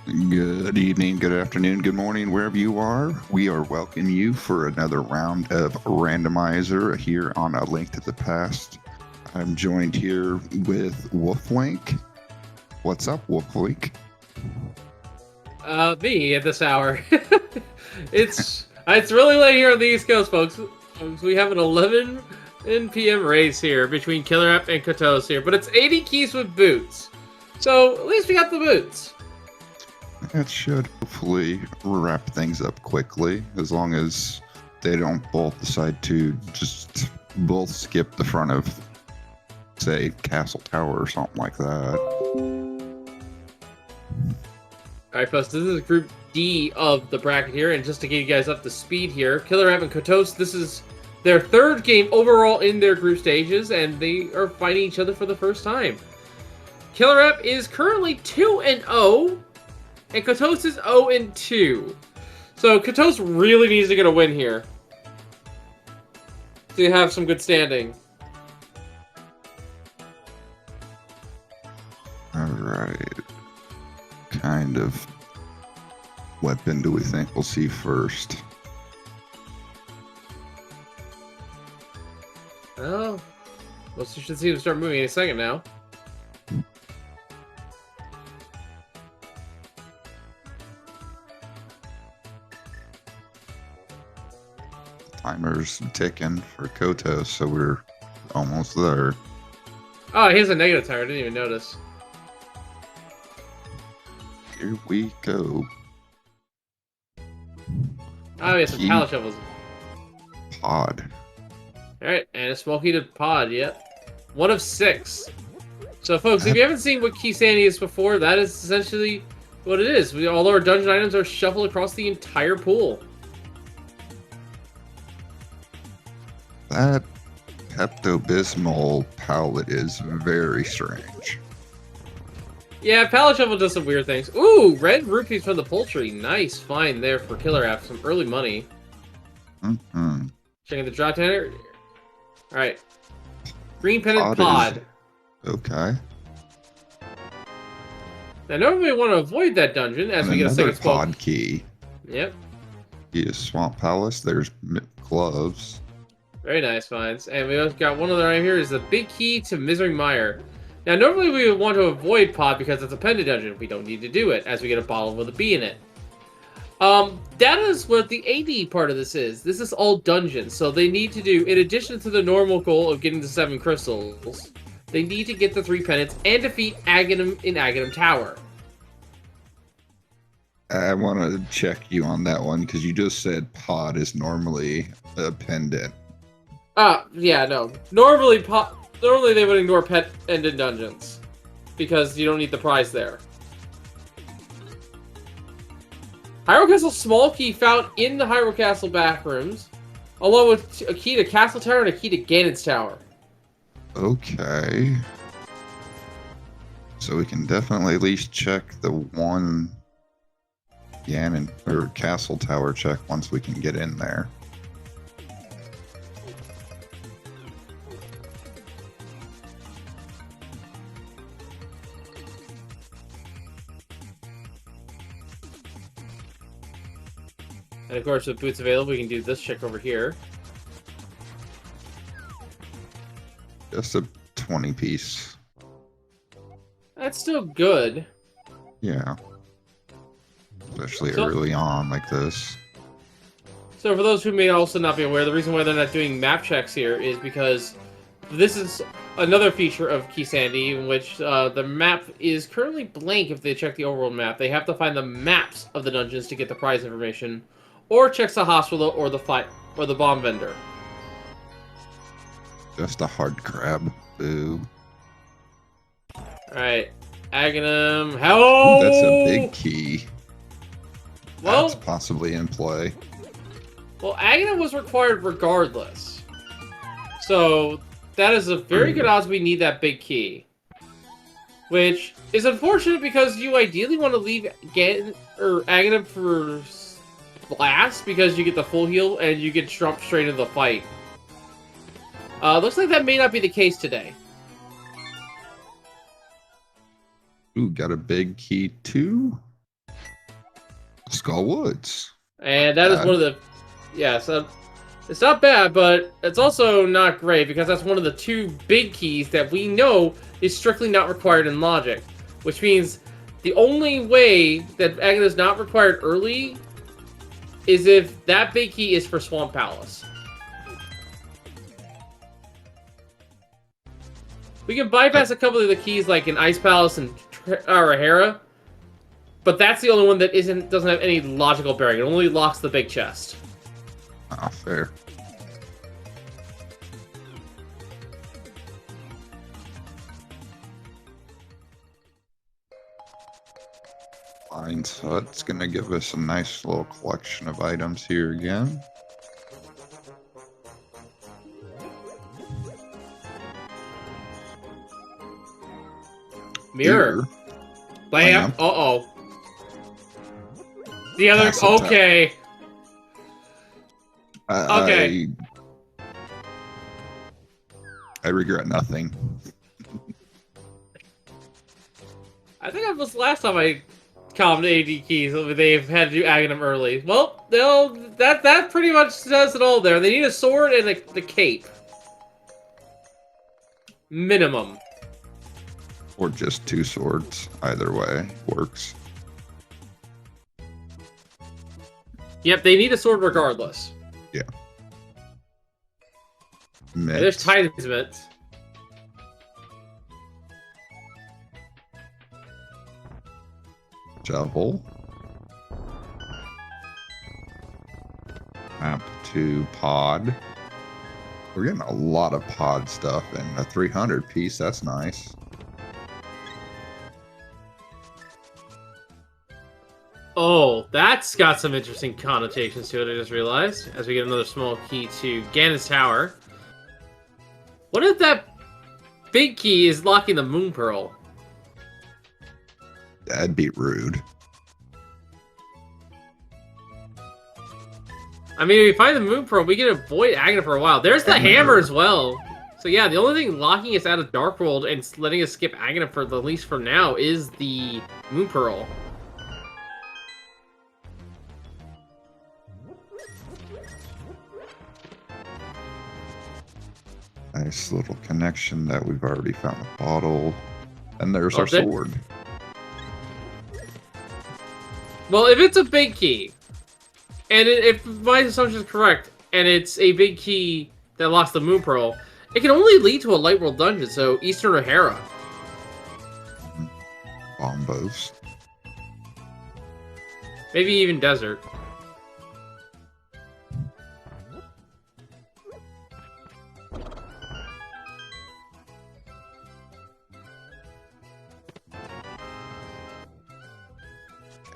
Good evening, good afternoon, good morning, wherever you are. We are welcoming you for another round of Randomizer here on A Link to the Past. I'm joined here with Wolflink. What's up, Wolflink? Me at this hour. It's really late here on the East Coast, folks. We have an 11 p.m. race here between KillerApp and Kotos here, but it's 80 keys with boots. So at least we got the boots. That should hopefully wrap things up quickly, as long as they don't both decide to just both skip the front of, say, Castle Tower or something like that. Alright, folks, this is Group D of the bracket here, and just to get you guys up to speed here, KillerApp and Kotos, this is their third game overall in their group stages, and they are fighting each other for the first time. KillerApp is currently 2-0, and Kotos is 0-2. So Kotos really needs to get a win here to have some good standing. Alright. Kind of weapon do we think we'll see first? Oh, well, you should see them start moving in a second now. Timer's ticking for Kotos, so we're almost there. Oh, he has a negative tire. I didn't even notice. Here we go. Oh, yeah, some pallet shovels. Pod. Alright, and a small heated pod, yep. 1 of 6. So, folks, if you haven't seen what Key Sandy is before, that is essentially what it is. All our dungeon items are shuffled across the entire pool. That Pepto-Bismol palette is very strange. Yeah, pallet shovel does some weird things. Ooh, red rupees from the poultry. Nice find there for KillerApp. Some early money. Mm-hmm. Checking the drop tanner. Alright. Green pennant pod. Okay. Now, normally we want to avoid that dungeon as we get a second pod key. Yep. Is Swamp Palace. There's gloves. Very nice finds. And we also got one other item here is the big key to Misery Mire. Now, normally we would want to avoid pod because it's a pendant dungeon. We don't need to do it as we get a bottle with a bee in it. That is what the AD part of this is. This is all dungeons. So they need to do, in addition to the normal goal of getting the 7 crystals, they need to get the 3 pendants and defeat Aghanim in Aghanim Tower. I want to check you on that one because you just said pod is normally a pendant. Yeah, no. Normally they would ignore pet ended dungeons because you don't need the prize there. Hyrule Castle small key found in the Hyrule Castle backrooms, along with a key to Castle Tower and a key to Ganon's Tower. Okay. So we can definitely at least check the one Ganon or Castle Tower check once we can get in there. And of course, with boots available, we can do this check over here. Just a 20 piece. That's still good. Yeah. Especially early on like this. So for those who may also not be aware, the reason why they're not doing map checks here is because this is another feature of Key Sandy in which the map is currently blank if they check the overworld map. They have to find the maps of the dungeons to get the prize information, or checks the hospital or the fight or the bomb vendor. Just a hard crab. Boo. Alright. Aghanim. Hello! That's a big key. Well, that's possibly in play. Well, Aghanim was required regardless. So, that is a very good odds we need that big key. Which is unfortunate because you ideally want to leave Aghanim for last because you get the full heal and you get jumped straight into the fight. Looks like that may not be the case today. Ooh, got a big key too? Skull Woods. And that is one of the... Yeah, so it's not bad, but it's also not great because that's one of the 2 big keys that we know is strictly not required in Logic. Which means the only way that Agate is not required early is if that big key is for Swamp Palace. We can bypass a couple of the keys like in Ice Palace and Hera, but that's the only one that doesn't have any logical bearing. It only locks the big chest. Ah, fair. Lines Hut's gonna give us a nice little collection of items here again. Mirror. Lamp. Uh-oh. The other... Okay. Okay. I regret nothing. I think that was the last time I commented AD keys. They've had to do Aghanim early. Well, that pretty much says it all there. They need a sword and the cape. Minimum. Or just 2 swords. Either way works. Yep, they need a sword regardless. Yeah. There's Titan's Mitts. Shovel. Map 2 pod. We're getting a lot of pod stuff and a 300 piece. That's nice. Oh, that's got some interesting connotations to it, I just realized. As we get another small key to Ganon's Tower. What if that big key is locking the Moon Pearl? That'd be rude. I mean, if we find the Moon Pearl, we can avoid Aghanim for a while. There's the hammer as well. So yeah, the only thing locking us out of Dark World and letting us skip Aghanim for at least for now is the Moon Pearl. Nice little connection that we've already found a bottle. And there's our sword. Well, if it's a big key, and if my assumption is correct, and it's a big key that locks the Moon Pearl, it can only lead to a Light World dungeon, so Eastern or Hera. Bombos. Maybe even Desert.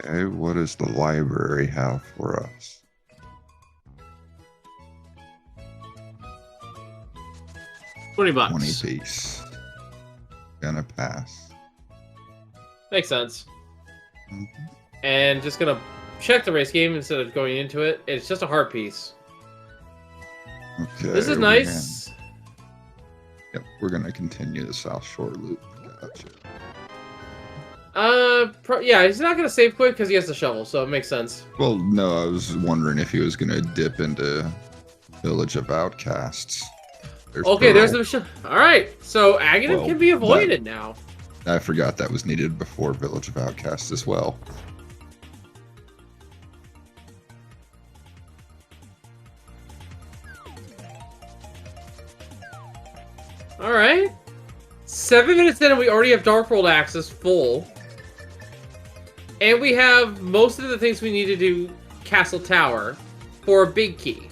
Okay, what does the library have for us? $20. 20 piece. Gonna pass. Makes sense. And just gonna check the race game instead of going into it. It's just a heart piece. Okay. This is nice. Yep, we're gonna continue the South Shore loop. Gotcha. Yeah, he's not gonna save quick because he has the shovel, so it makes sense. Well, no, I was wondering if he was gonna dip into Village of Outcasts. Okay, there's the... Alright, so Aghanim can be avoided now. I forgot that was needed before Village of Outcasts as well. Alright. 7 minutes in and we already have Dark World access full. And we have most of the things we need to do Castle Tower for a big key.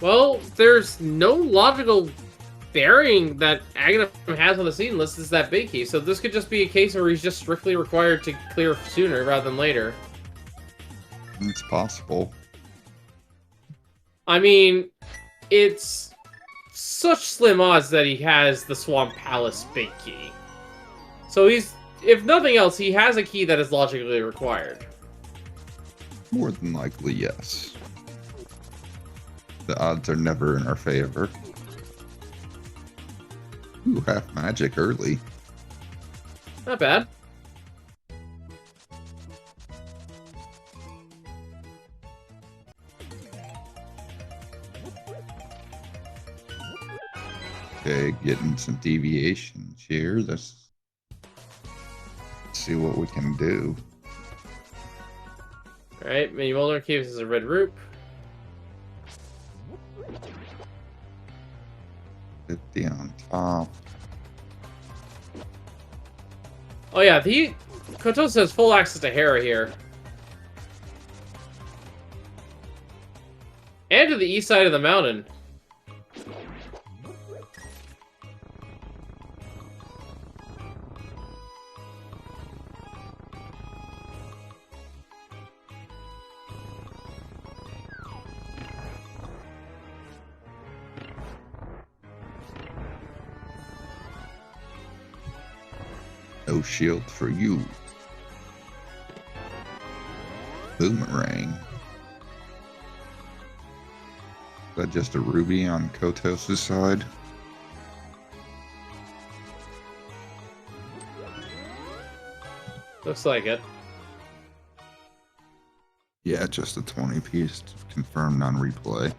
Well, there's no logical bearing that Aghanim has on the scene unless it's that big key. So this could just be a case where he's just strictly required to clear sooner rather than later. It's possible. I mean, it's such slim odds that he has the Swamp Palace big key. So he's, if nothing else, he has a key that is logically required. More than likely, yes. The odds are never in our favor. Ooh, half magic early. Not bad. Okay, getting some deviations here. Let's see what we can do. Alright, Mini Molder keeps as a red root. 50 on top. Oh yeah, Kotos has full access to Hera here. And to the east side of the mountain. No shield for you. Boomerang. Is that just a ruby on Kotos' side? Looks like it. Yeah, just a 20 piece confirmed on replay.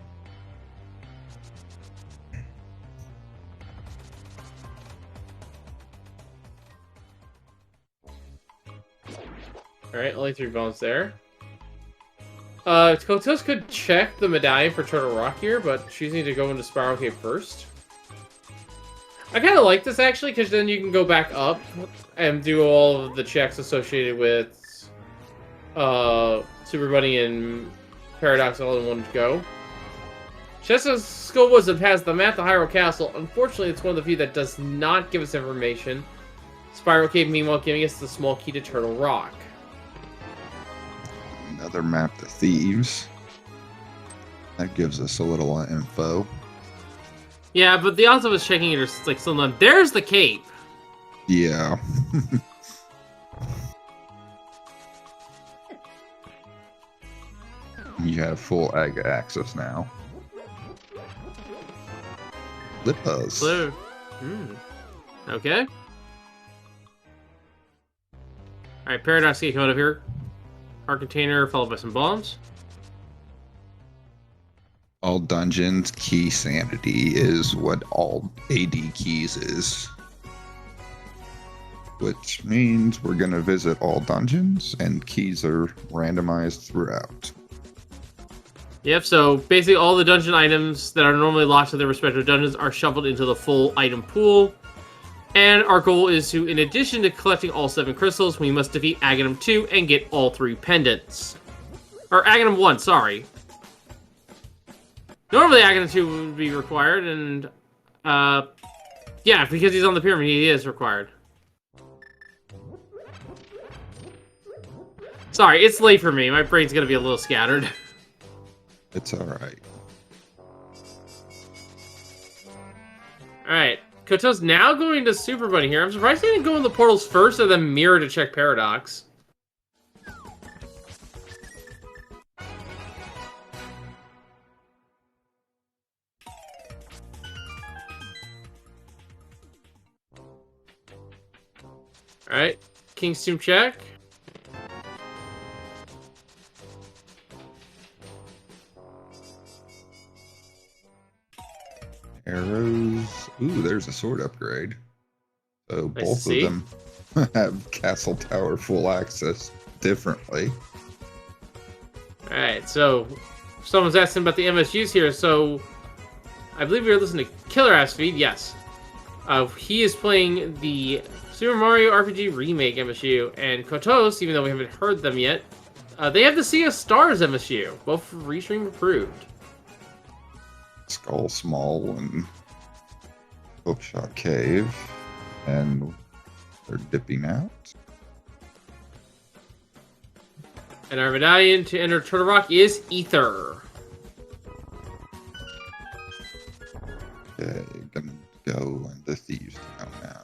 Alright, only 3 bones there. Kotos could check the medallion for Turtle Rock here, but choosing to go into Spiral Cave first. I kind of like this, actually, because then you can go back up and do all of the checks associated with Super Bunny and Paradox all in one go. Chesa's Skull Wizard has the map to Hyrule Castle. Unfortunately, it's one of the few that does not give us information. Spiral Cave, meanwhile, giving us the small key to Turtle Rock. Another map to Thieves. That gives us a little info. Yeah, but the odds of us checking it are like still none. There's the cape. Yeah. You have full access now. Lippos. Blue. Okay. Alright, Paradox Key coming up here. Heart container followed by some bombs. All dungeons key sanity is what all AD keys is. Which means we're going to visit all dungeons and keys are randomized throughout. Yep, so basically all the dungeon items that are normally locked to their respective dungeons are shuffled into the full item pool. And our goal is to, in addition to collecting all 7 crystals, we must defeat Aghanim 2 and get all 3 pendants. Or Aghanim 1, sorry. Normally Aghanim 2 would be required, and yeah, because he's on the pyramid, he is required. Sorry, it's late for me. My brain's gonna be a little scattered. It's alright. Alright. Koto's now going to Super Bunny here. I'm surprised he didn't go in the portals first and then mirror to check Paradox. Alright. King's Tomb check. Arrows. Ooh, there's a sword upgrade. So I both see. of them have Castle Tower full access differently. Alright, so someone's asking about the MSUs here, so I believe we were listening to KillerApp's feed, yes. He is playing the Super Mario RPG Remake MSU, and Kotos, even though we haven't heard them yet, they have the Sea of Stars MSU, both Restream approved. Skull Small and Bookshot Cave. And they're dipping out. And our medallion to enter Turtle Rock is Ether. Okay, gonna go into Thieves Town now.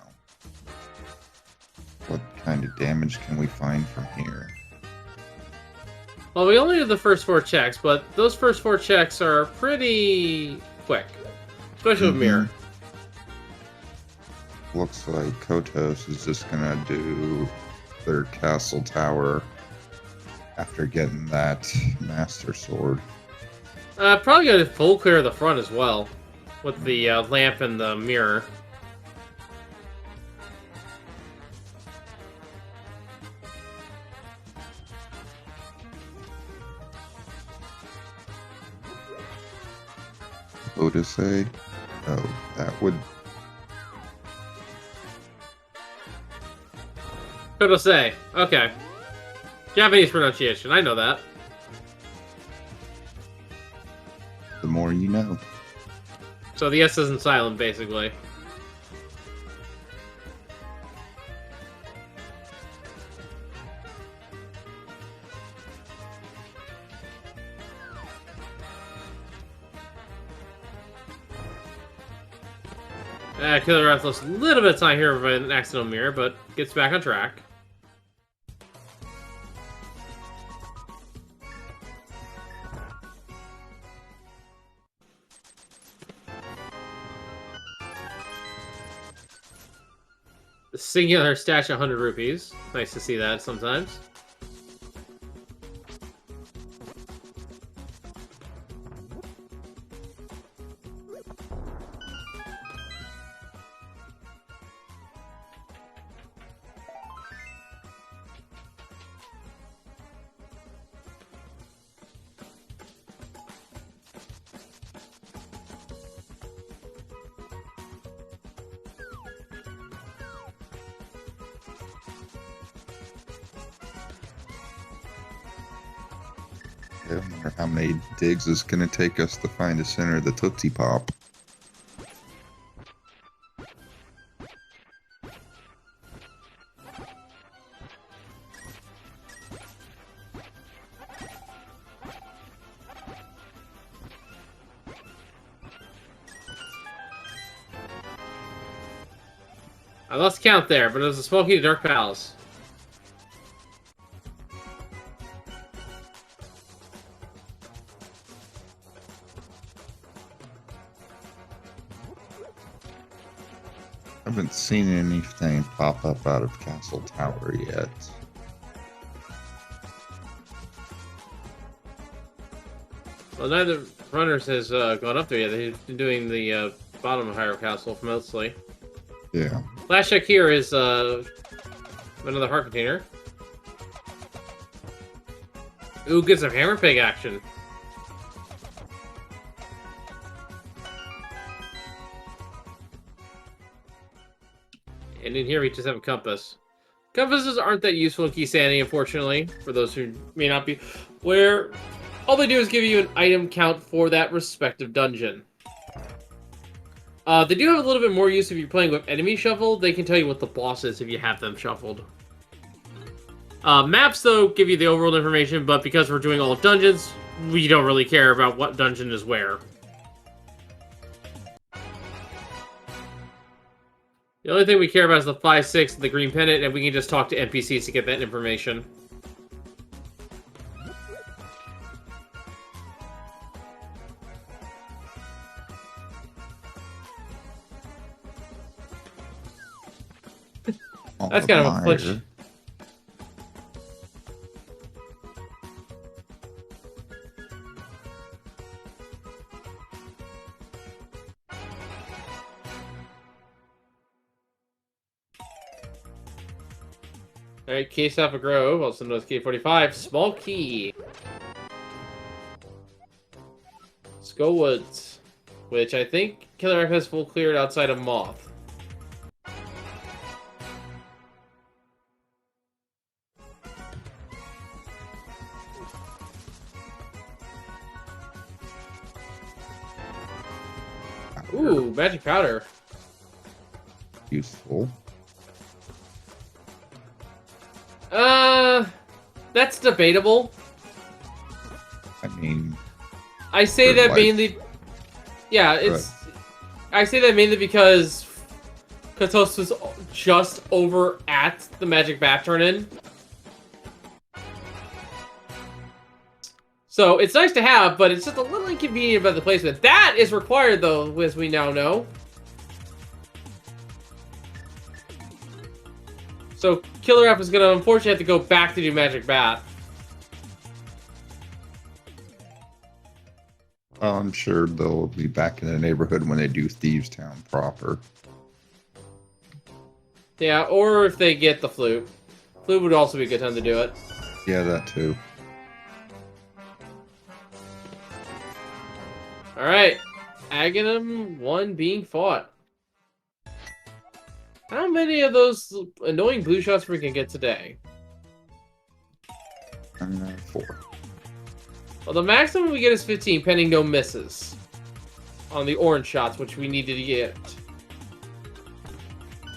What kind of damage can we find from here? Well, we only did the first 4 checks, but those first 4 checks are pretty quick. Especially with Mirror. Looks like Kotos is just gonna do their castle tower after getting that master sword. Probably gonna full clear the front as well, with the lamp and the mirror. Odyssey? Oh, that would... Kodosei. Okay. Japanese pronunciation. I know that. The more you know. So the S isn't silent, basically. KillerApp lost a little bit of time here of an accidental mirror, but gets back on track. The singular stash 100 rupees. Nice to see that sometimes. I wonder how many digs it's going to take us to find the center of the Tootsie Pop. I lost count there, but it was a smoky dark palace. I haven't seen anything pop up out of Castle Tower yet. Well, neither runners has gone up there yet. They've been doing the bottom of Hyrule Castle mostly. Yeah. Last check here is another heart container. Ooh, get some hammer pig action. And in here we just have a compass. Compasses aren't that useful in Kisani, unfortunately, for those who may not be aware. All they do is give you an item count for that respective dungeon. They do have a little bit more use if you're playing with enemy shuffle. They can tell you what the boss is if you have them shuffled. Maps, though, give you the overall information, but because we're doing all dungeons, we don't really care about what dungeon is where. The only thing we care about is the 5-6 and the green pennant, and we can just talk to NPCs to get that information. That's kind of a glitch. Alright, Case Alpha Grove, also known as K45. Small key. Skull Woods, which I think KillerApp has full cleared outside of Moth. Ooh, magic powder. Useful. That's debatable. I mean, I say that mainly. Yeah, it's. Right. I say that mainly because Katos was just over at the Magic Bat turn-in. So it's nice to have, but it's just a little inconvenient about the placement. That is required, though, as we now know. So KillerApp is going to unfortunately have to go back to do Magic Bat. I'm sure they'll be back in the neighborhood when they do Thieves Town proper. Yeah, or if they get the flute. Flute would also be a good time to do it. Yeah, that too. Alright. Aghanim 1 being fought. How many of those annoying blue shots we can get today? 4. Well, the maximum we get is 15, pending no misses. On the orange shots, which we need to get.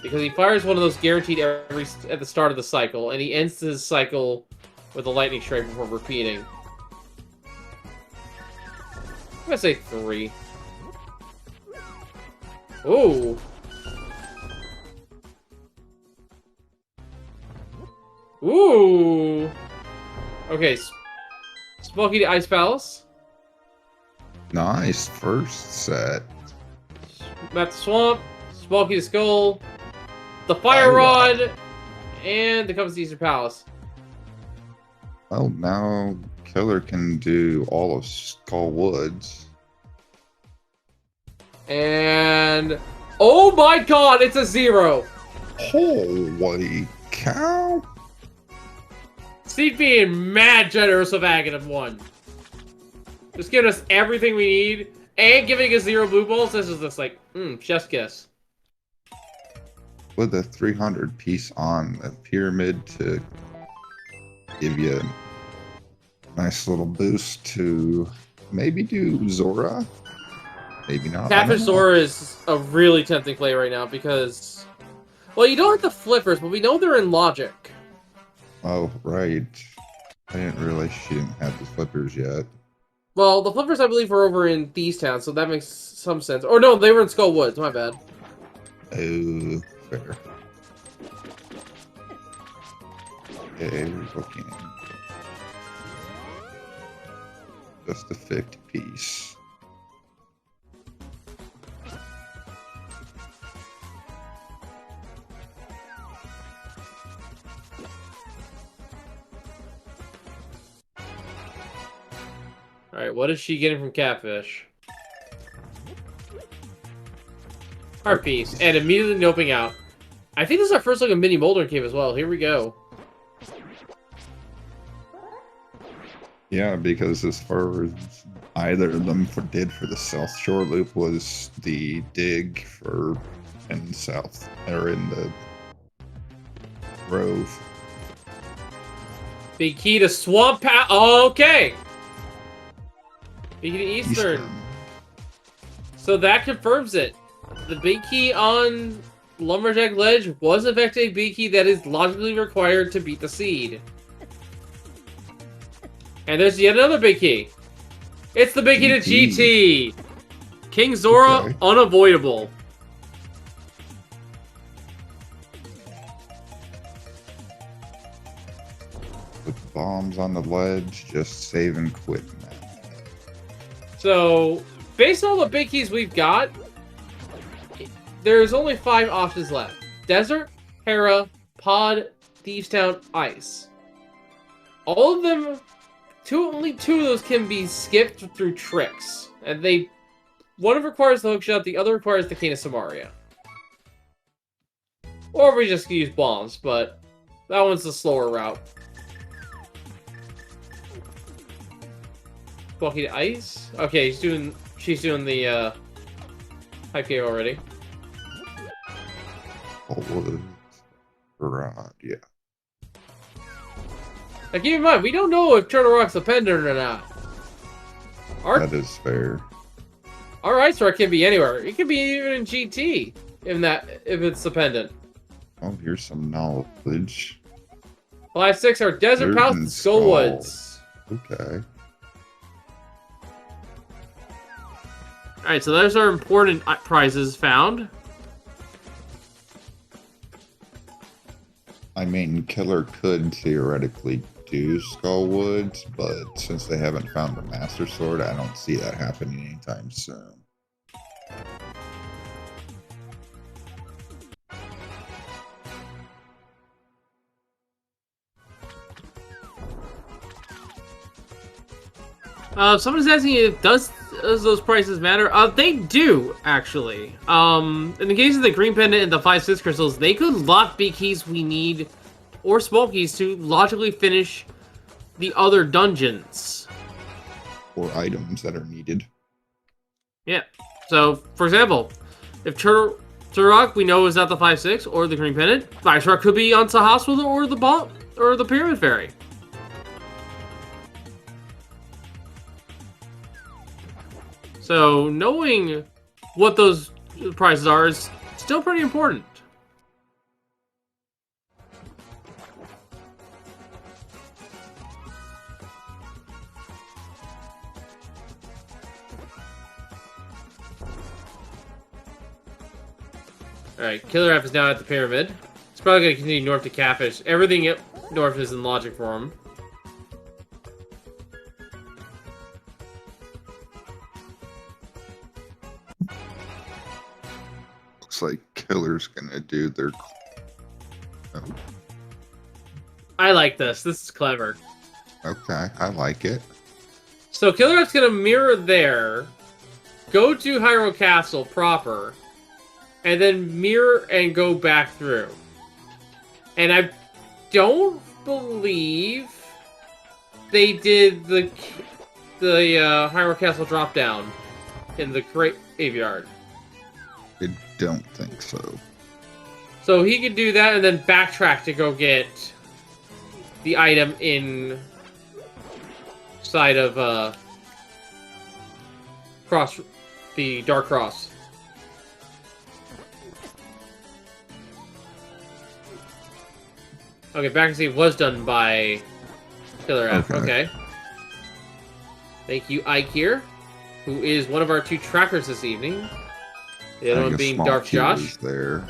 Because he fires one of those guaranteed at the start of the cycle, and he ends his cycle with a lightning strike before repeating. I'm gonna say 3. Ooh. Ooh. Okay. Smoky the Ice Palace. Nice first set. Map the Swamp. Smoky the Skull. The Fire Rod. And the Compass the Eastern Palace. Well, now Killer can do all of Skull Woods. And... oh my god, it's a 0! Holy cow! Steve being mad generous of Aghanim 1. Just giving us everything we need, and giving us 0 blue balls. This is just like, chef's kiss. With a 300 piece on the pyramid to give you a nice little boost to maybe do Zora. Maybe not. Catfish Zora is a really tempting play right now because, well, you don't have the flippers, but we know they're in Logic. Oh, right. I didn't realize she didn't have the flippers yet. Well, the flippers, I believe, were over in Thieves Town, so that makes some sense. Or no, they were in Skull Woods. My bad. Oh, fair. Okay, we're looking. Just a 50 piece. Alright, what is she getting from Catfish? Heart piece, and immediately noping out. I think this is our first look at Mini Molder Cave as well. Here we go. Yeah, because as far as either of them did for the South Shore Loop was the dig for in South or in the Grove. Big key to Swamp Path. Oh, okay. Big key to Eastern. So that confirms it. The big key on Lumberjack Ledge was in fact a big key that is logically required to beat the seed. And there's yet another big key. It's the big key to GT. King Zora, okay. Unavoidable. With bombs on the ledge, just save and quit, man. So, based on all the big keys we've got, there's only 5 options left. Desert, Hera, Pod, Thieves Town, Ice. All of them, only 2 of those can be skipped through tricks. And one of them requires the hookshot, the other requires the Cane of Samaria. Or we just use bombs, but that one's the slower route. Walking to Ice? Okay, she's doing the hype cave already. Oh, right, yeah. Now keep in mind, we don't know if Turtle Rock's a pendant or not. That is fair. Our Ice Rock can be anywhere. It could be even in GT if it's the pendant. Oh, here's some knowledge. 5-6 are Desert Palace and Skull Woods. Okay. Alright, so there's our important prizes found. I mean, Killer could theoretically do Skull Woods, but since they haven't found the Master Sword, I don't see that happening anytime soon. Someone's asking if does those prices matter? They do, actually. In the case of the green pendant and the 5/6 crystals, they could lock big keys we need, or small keys, to logically finish the other dungeons. Or items that are needed. Yeah. So, for example, if Turok we know is at the 5/6 or the green pendant, Viceroy could be on the hospital or the Pyramid Fairy. So, knowing what those prices are is still pretty important. Alright, KillerApp is now at the Pyramid. It's probably going to continue north to Catfish. Everything north is in logic for him. Looks like Killer's gonna do their... Oh, I like this. This is clever. okay, I like it. So KillerApp's going to mirror there, go to Hyrule Castle proper, and then mirror and go back through. And I don't believe they did the Hyrule Castle drop down in the graveyard. I don't think so. So he could do that and then backtrack to go get the item inside of the Dark Cross. Okay, backseat was done by KillerApp. Okay. Thank you, Ike here, who is one of our 2 trackers this evening. The other one being Dark Josh. There.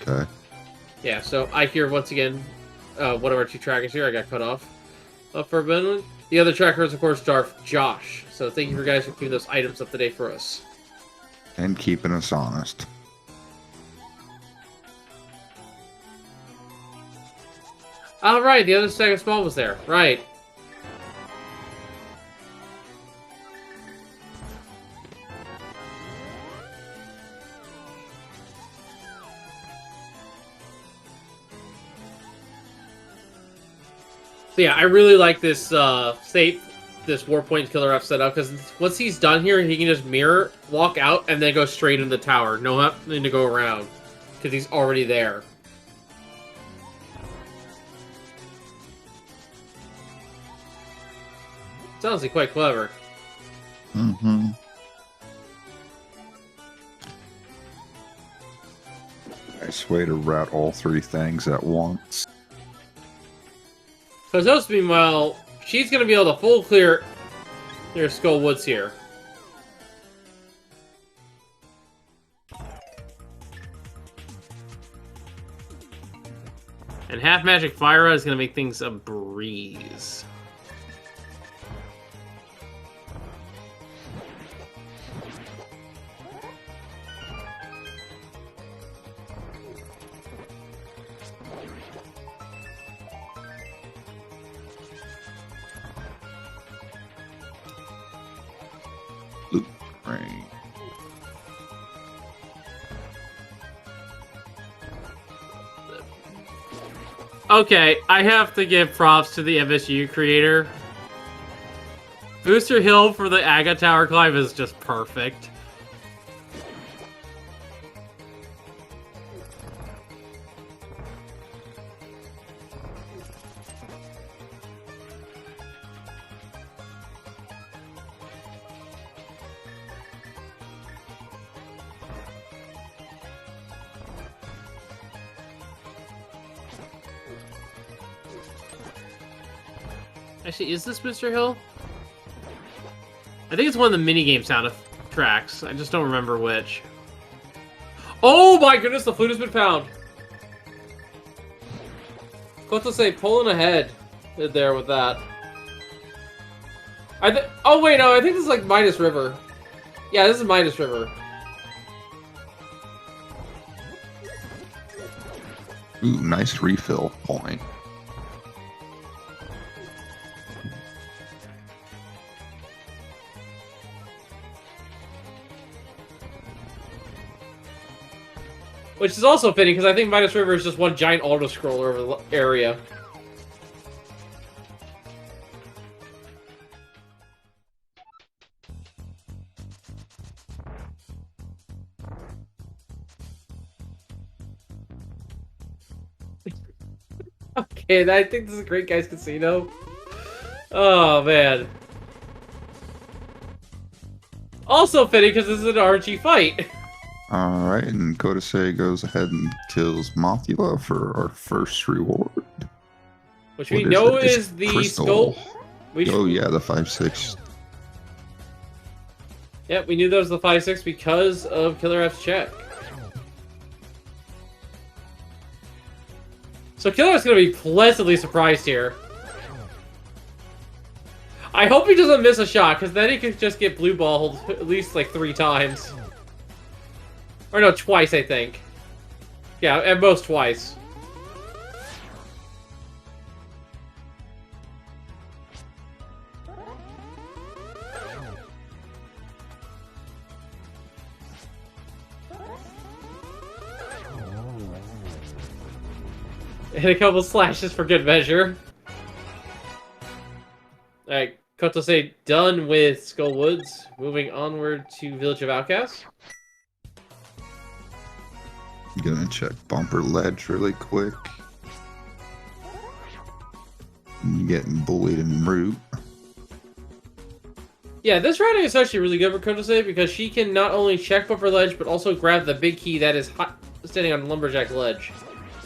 Okay. Yeah, so Ike here once again, one of our 2 trackers here. I got cut off for a minute. The other tracker is, of course, Dark Josh. So thank you for guys for keeping those items up to date for us. And keeping us honest. Alright, the other second small was there. Right. So yeah, I really like this this War Point KillerApp setup, because once he's done here, he can just mirror, walk out, and then go straight in the tower. No having to go around, because he's already there. It's honestly quite clever. Mm-hmm. Nice way to route all 3 things at once. Because those, meanwhile, she's going to be able to full clear Skull Woods here. And half magic fire is going to make things a breeze. Right. Okay, I have to give props to the MSU creator. Booster Hill for the Aga Tower climb is just perfect. Actually, is this Mr. Hill? I think it's one of the minigame sound tracks. I just don't remember which. Oh my goodness, the flute has been found! What's to say, pulling ahead there with that. Oh wait, no, I think this is like Midas River. Yeah, this is Midas River. Ooh, nice refill point. Which is also fitting, because I think Midas River is just one giant auto-scroller over the area. Okay, I think this is a Great Guys Casino. Oh, man. Also fitting, because this is an RNG fight. Alright, and Kodase goes ahead and kills Mothula for our first reward. Which we know is the crystal. skull. Oh yeah, the 5/6. Yep, we knew that was the 5/6 because of KillerApp's check. So KillerApp's gonna be pleasantly surprised here. I hope he doesn't miss a shot, because then he could just get blue balled at least like 3 times. Or no, twice, I think. Yeah, at most twice. And a couple slashes for good measure. Alright, Kotose done with Skull Woods. Moving onward to Village of Outcasts. I'm gonna check Bumper Ledge really quick. Getting bullied en route. Yeah, this routing is actually really good for Kotose because she can not only check Bumper Ledge, but also grab the big key that is standing on Lumberjack Ledge.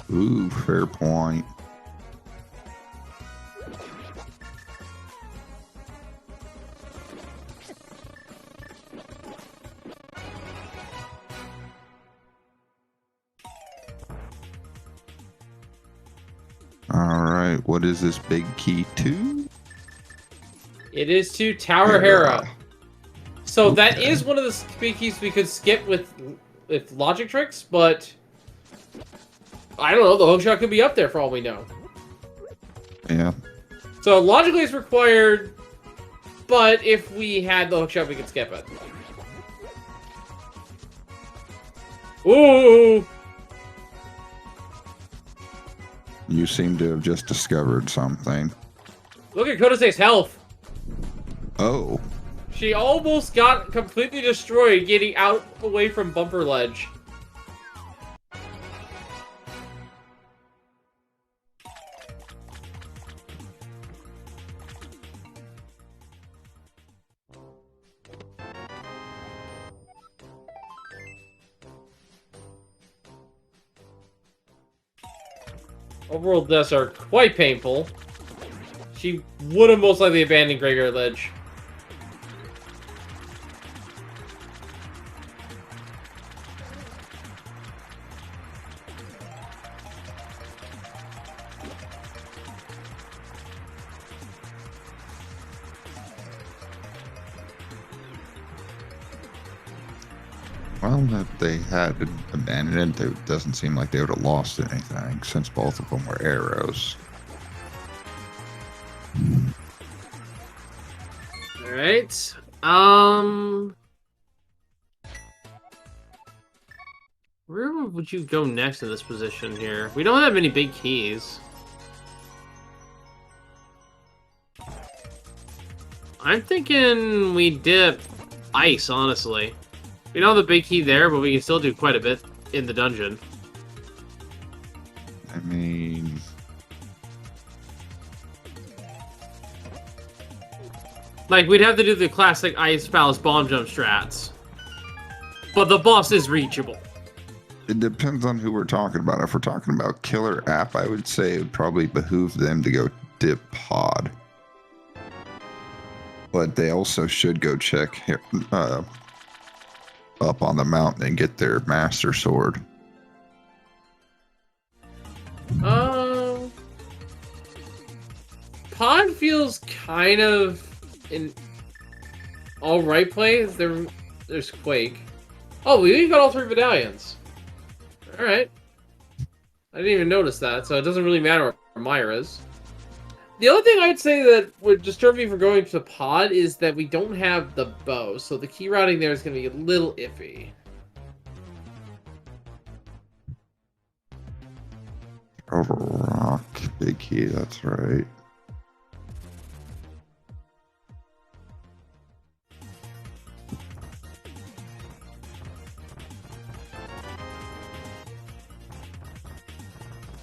Ooh, fair point. Alright, what is this big key to? It is to Tower Hera. So that is one of the big keys we could skip with logic tricks, but I don't know, the hookshot could be up there for all we know. Yeah. So logically it's required, but if we had the hookshot, we could skip it. Ooh! You seem to have just discovered something. Look at Kotose's health. Oh. She almost got completely destroyed getting out away from Bumper Ledge. Overworld deaths are quite painful. She would have most likely abandoned Graveyard Ledge. Well, if they had abandoned it, it doesn't seem like they would have lost anything, since both of them were arrows. Alright. Where would you go next in this position here? We don't have any big keys. I'm thinking we dip ice, honestly. We don't have the big key there, but we can still do quite a bit in the dungeon. I mean... Like, we'd have to do the classic Ice Palace bomb jump strats. But the boss is reachable. It depends on who we're talking about. If we're talking about KillerApp, I would say it would probably behoove them to go dip pod. But they also should go check up on the mountain and get their Master Sword. Pod feels kind of in alright play. There's Quake. Oh, we even got all 3 medallions. Alright. I didn't even notice that, so it doesn't really matter where Myra is. The other thing I'd say that would disturb me from going to the pod is that we don't have the bow, so the key routing there is going to be a little iffy. Over rock, big key, that's right.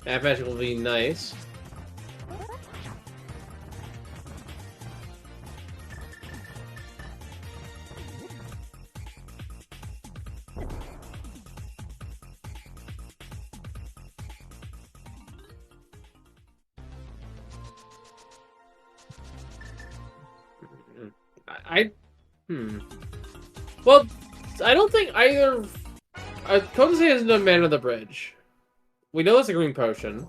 That magic will be nice. Well, I don't think either. Kodase has no Man of the Bridge. We know it's a green potion.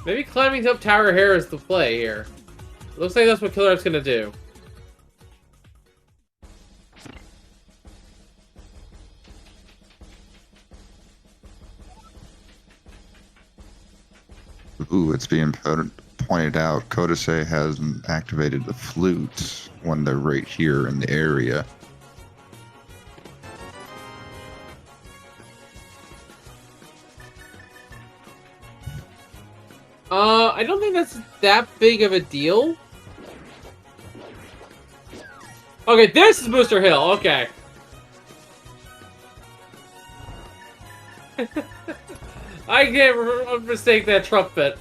Maybe climbing up Tower Hair is the play here. Looks like that's what KillerApp's gonna do. Ooh, it's being pointed out. Kodase hasn't activated the flutes when they're right here in the area. I don't think that's that big of a deal. Okay, this is Booster Hill. Okay. I can't mistake that trumpet.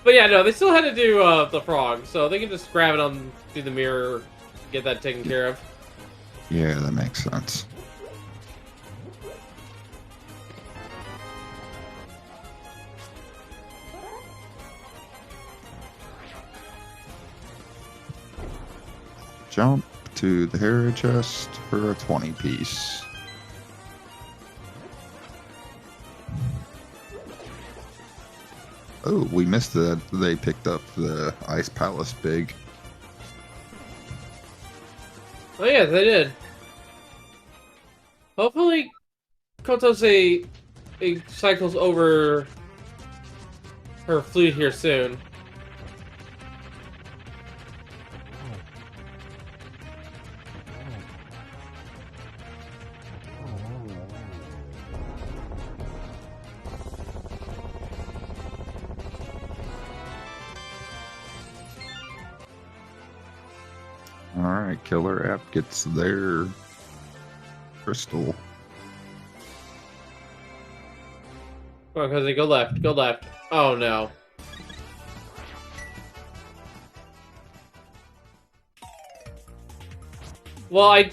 But yeah, no, they still had to do the frog, so they can just grab it on through the mirror, get that taken care of. Yeah, that makes sense. Jump to the hair chest for a 20 piece. Oh, we missed that. They picked up the Ice Palace big. Oh yeah, they did. Hopefully, Kodase cycles over her flute here soon. Alright, KillerApp gets their crystal. Come on, Kodase, go left, go left. Oh no. Well,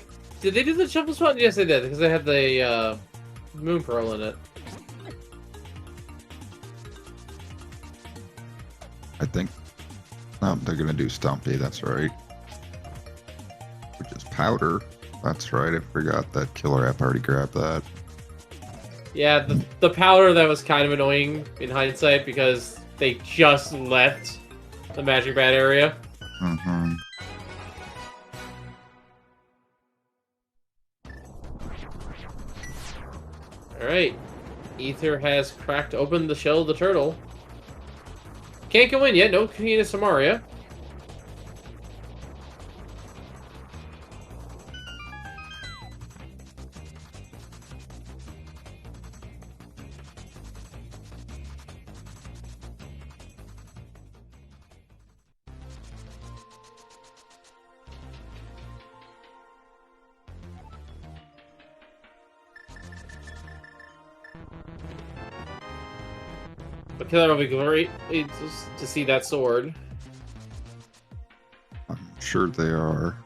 did they do the jump spot? Yes, they did, because they had the moon pearl in it. I think. Oh, they're gonna do Stumpy, that's right. Which is powder. That's right, I forgot that KillerApp already grabbed that. Yeah, the powder that was kind of annoying in hindsight because they just left the Magic Bat area. Mm-hmm. Alright. Ether has cracked open the shell of the turtle. Can't go in yet, no Key to Samaria. But Killer will be great to see that sword. I'm sure they are.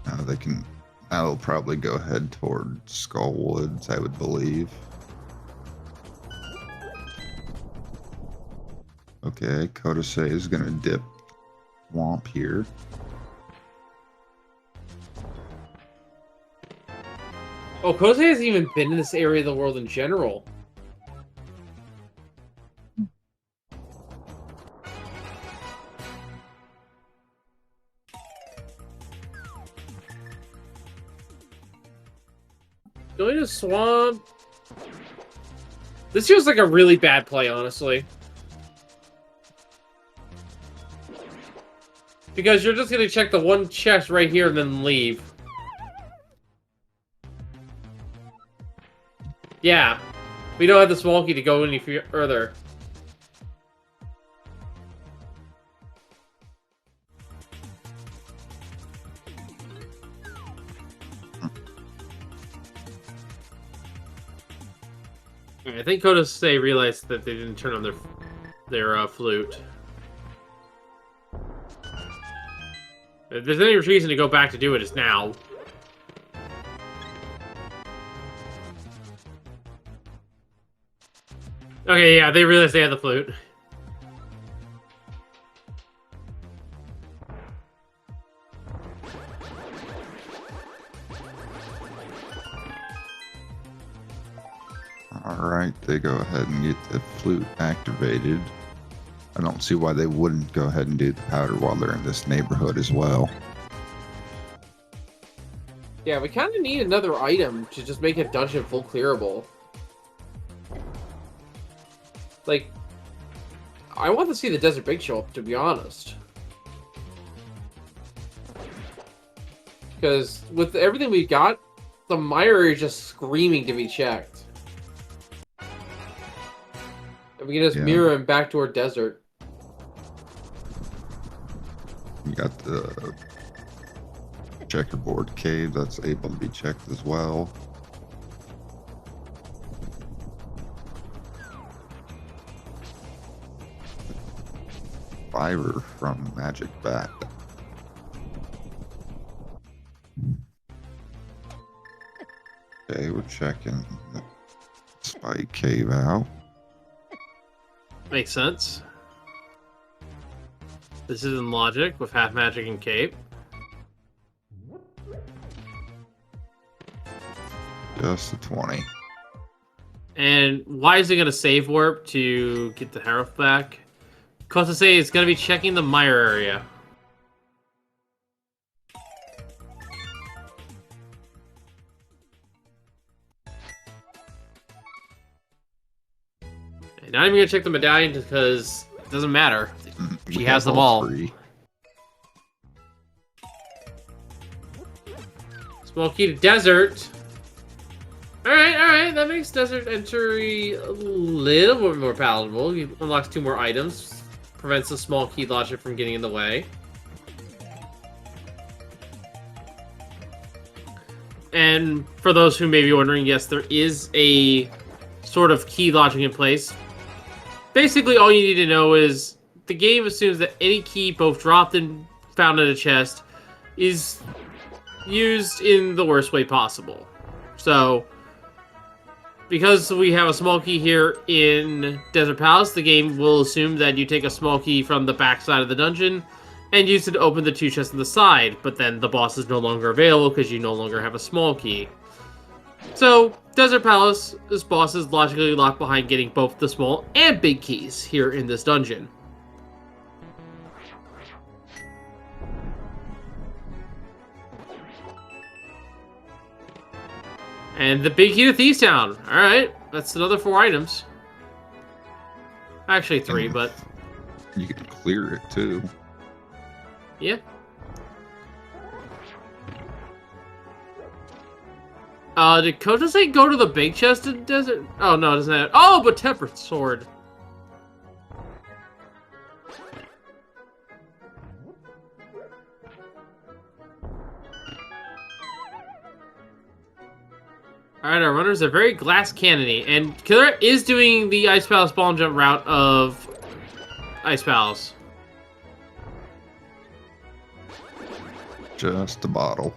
Now they can. That'll probably go ahead toward Skullwoods, I would believe. Okay, Kodase is gonna dip Womp here. Oh, Kodase hasn't even been in this area of the world in general. Going to Swamp. This feels like a really bad play, honestly. Because you're just gonna check the one chest right here and then leave. Yeah. We don't have the small key to go any further. I think Kodose realized that they didn't turn on their flute. If there's any reason to go back to do it, it's now. Okay, yeah, they realized they had the flute. Alright, they go ahead and get the flute activated. I don't see why they wouldn't go ahead and do the powder while they're in this neighborhood as well. Yeah, we kind of need another item to just make a dungeon full clearable. Like, I want to see the Desert Big show up, to be honest. Because with everything we got, the mire is just screaming to be checked. And we can just mirror him back to our desert. You got the checkerboard cave that's able to be checked as well. Fiber from Magic Bat. Okay, we're checking the Spike Cave out. Makes sense. This is in logic with half magic and cape. Just a 20. And why is it going to save warp to get the Harrow back? Because to say it's going to be checking the mire area. And not even going to check the medallion because it doesn't matter. She has them all. Small key to desert. Alright, that makes desert entry a little bit more palatable. He unlocks 2 more items. Prevents the small key logic from getting in the way. And for those who may be wondering, yes, there is a sort of key logic in place. Basically, all you need to know is the game assumes that any key, both dropped and found in a chest, is used in the worst way possible. So, because we have a small key here in Desert Palace, the game will assume that you take a small key from the back side of the dungeon and use it to open the 2 chests on the side, but then the boss is no longer available because you no longer have a small key. So, Desert Palace, this boss is logically locked behind getting both the small and big keys here in this dungeon. And the big key to Thieves Town. Alright, that's another 4 items. Actually 3, but... You can clear it, too. Yeah. Did Koto say go to the big chest in desert? Oh, no, it doesn't have... Oh, but Tempered Sword. Alright, our runners are very glass cannony, and KillerApp is doing the Ice Palace ball and jump route of Ice Palace. Just a bottle.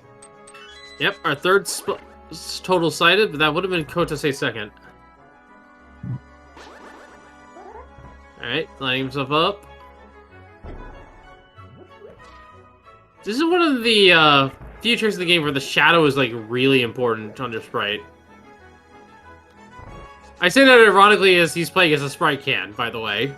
Yep, our third total sighted, but that would have been Kotase second. Alright, lining himself up. This is one of the few tricks of the game where the shadow is like really important under Sprite. I say that ironically as he's playing as a Sprite can, by the way.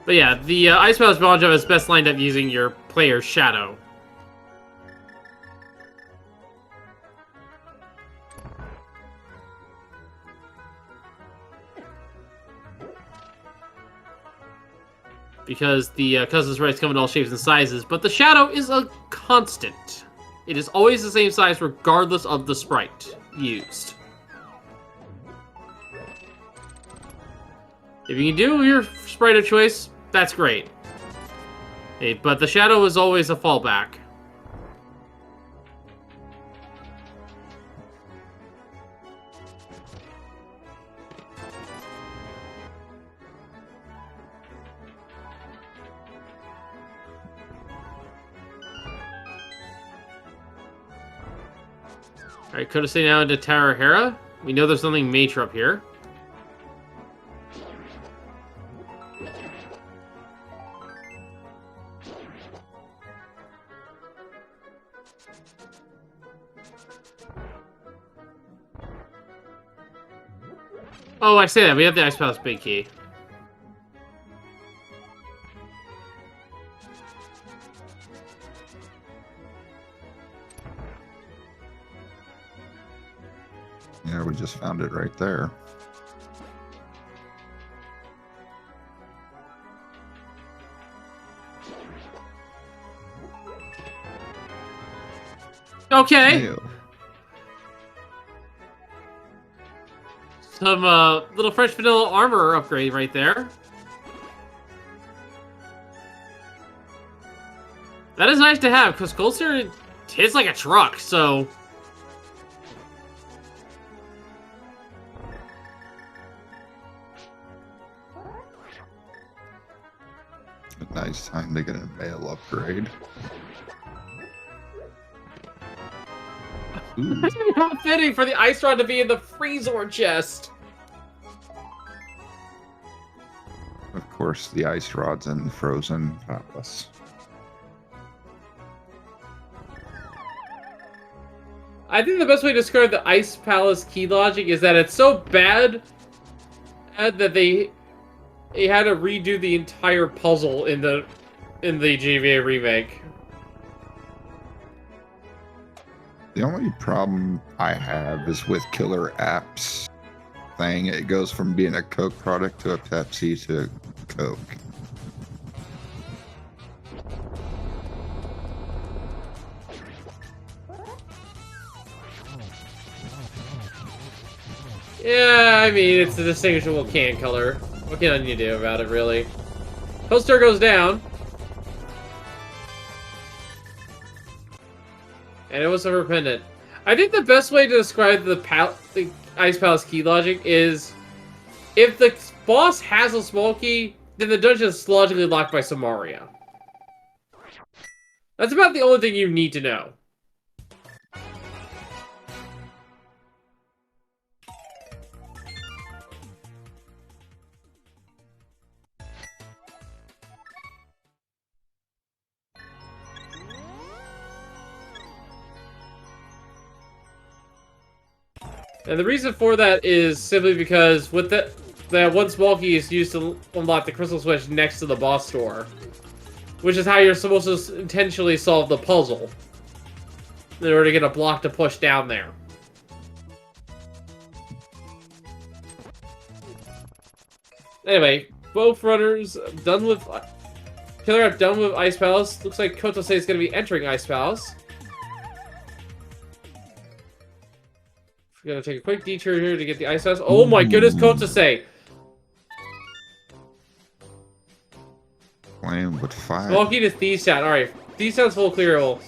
But yeah, the Ice Palace ball jump is best lined up using your player's shadow. because the cousin sprites come in all shapes and sizes, but the shadow is a constant. It is always the same size regardless of the sprite used. If you can do your sprite of choice, that's great. Hey, but the shadow is always a fallback. Alright, could have stayed now into Tarahera. We know there's something major up here. Oh, I say that. We have the Ice Palace big key. Yeah, we just found it right there. Okay. Ew. Some little French vanilla armor upgrade right there. That is nice to have, because Coldstone hits like a truck, so... A nice time to get a male upgrade. Ooh. How fitting for the Ice Rod to be in the Freezor chest. Of course, the ice rod's in the Frozen Palace. I think the best way to describe the Ice Palace key logic is that it's so bad that they had to redo the entire puzzle in the GBA remake. The only problem I have is with KillerApp's thing. It goes from being a Coke product to a Pepsi to Coke. Yeah, I mean, it's a distinguishable can color. What can you do about it, really? Poster goes down. And it was a pendant. I think the best way to describe the Ice Palace key logic is if the boss has a small key, then the dungeon is logically locked by Samaria. That's about the only thing you need to know. And the reason for that is simply because with that one small key is used to unlock the crystal switch next to the boss door, which is how you're supposed to intentionally solve the puzzle in order to get a block to push down there. Anyway, both runners done with KillerApp done with Ice Palace. Looks like Kotose is going to be entering Ice Palace. We're gonna take a quick detour here to get the Ice Palace. Oh my goodness, Kotose! Playing with fire. Small key to Thieves Town. Alright, Thieves Town's full clearable.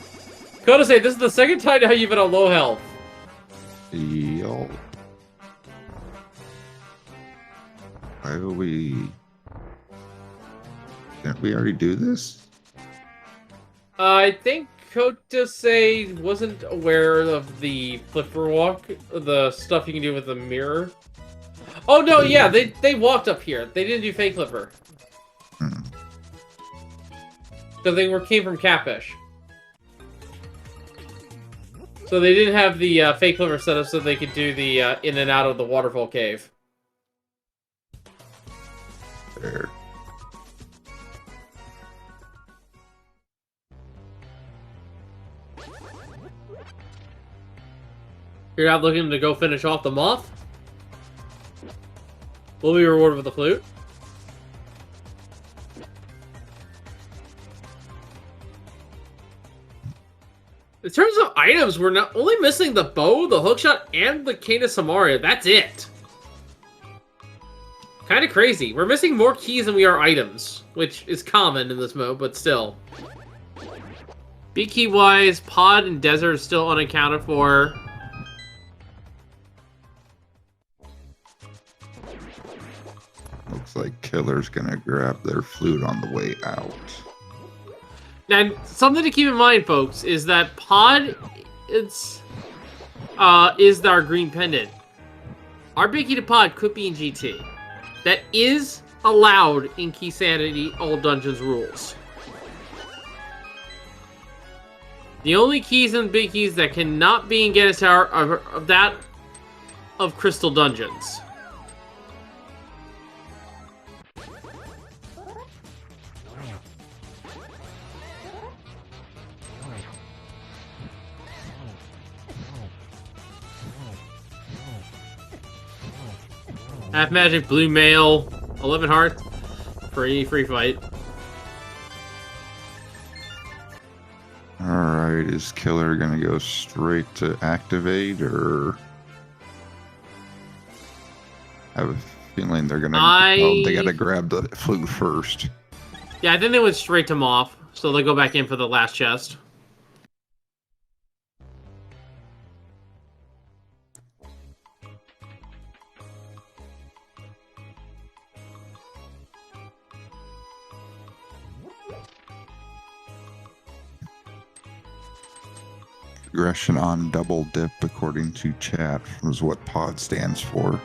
Kotose, this is the second time now you've been on low health. Yo. Why are we... Didn't we already do this? I think Kotose wasn't aware of the flipper walk, the stuff you can do with the mirror. Oh no, yeah, they walked up here. They didn't do fake flipper. Because they came from Catfish. So they didn't have the fake flipper set up so they could do the in and out of the waterfall cave. There. You're out looking to go finish off the moth. We'll be rewarded with the flute. In terms of items, we're not only missing the bow, the hookshot, and the cane of Samaria. That's it. Kind of crazy. We're missing more keys than we are items, which is common in this mode, but still. Big key wise, pod and desert is still unaccounted for. Looks like Killer's gonna grab their flute on the way out. Now, something to keep in mind, folks, is that pod is our green pendant. Our big key to pod could be in GT. That is allowed in Key Sanity All Dungeons rules. The only keys and big keys that cannot be in Genesis Tower are that of Crystal Dungeons. Half magic, blue mail, 11 hearts, free fight. Alright, is Killer gonna go straight to activate, or... I have a feeling they're gonna... Oh, they gotta grab the flute first. Yeah, I think they went straight to Moth, so they'll go back in for the last chest. Aggression on double dip, according to chat, is what pod stands for.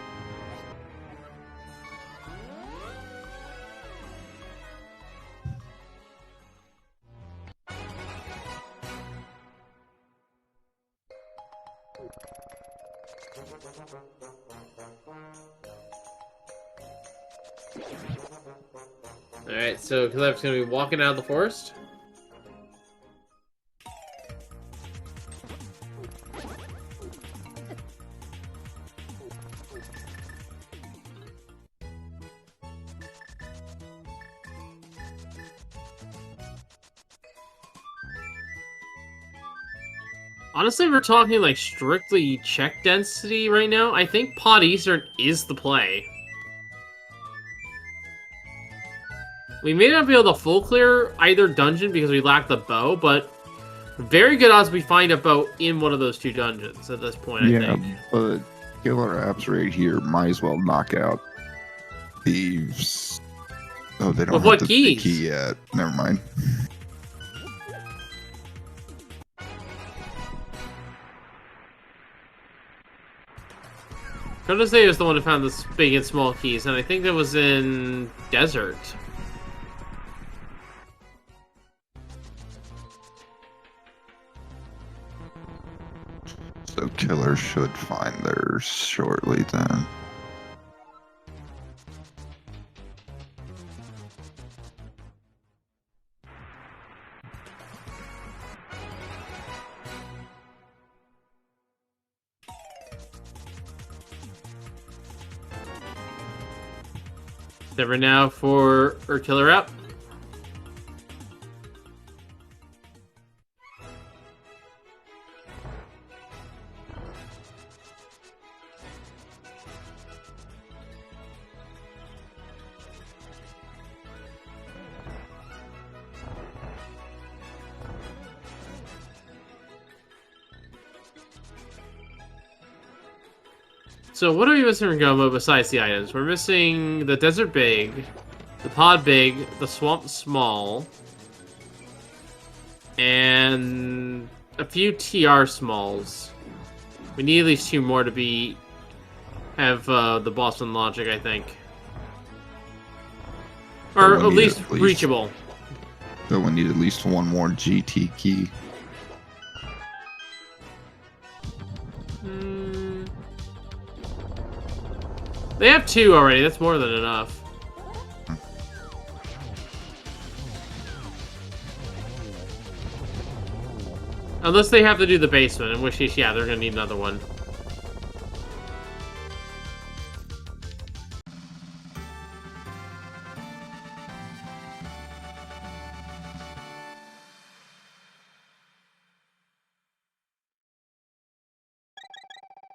Alright, so KillerApp's gonna be walking out of the forest. Honestly, we're talking like strictly check density right now. I think Pod Eastern is the play. We may not be able to full clear either dungeon because we lack the bow, but very good odds we find a bow in one of those two dungeons at this point, I think. But KillerApp's right here might as well knock out thieves. Oh, they don't With have what the keys? key yet. Never mind. Kondose is the one who found the big and small keys, and I think that was in Desert. So Killer should find theirs shortly then. Never now for KillerApp. So what are we missing from Gumbo besides the items? We're missing the Desert Big, the Pod Big, the Swamp Small, and a few TR Smalls. We need at least two more to have the Boston Logic, I think. Or at least reachable. So we need at least one more GT key. They have two already. That's more than enough. Unless they have to do the basement, in which case, yeah, they're going to need another one.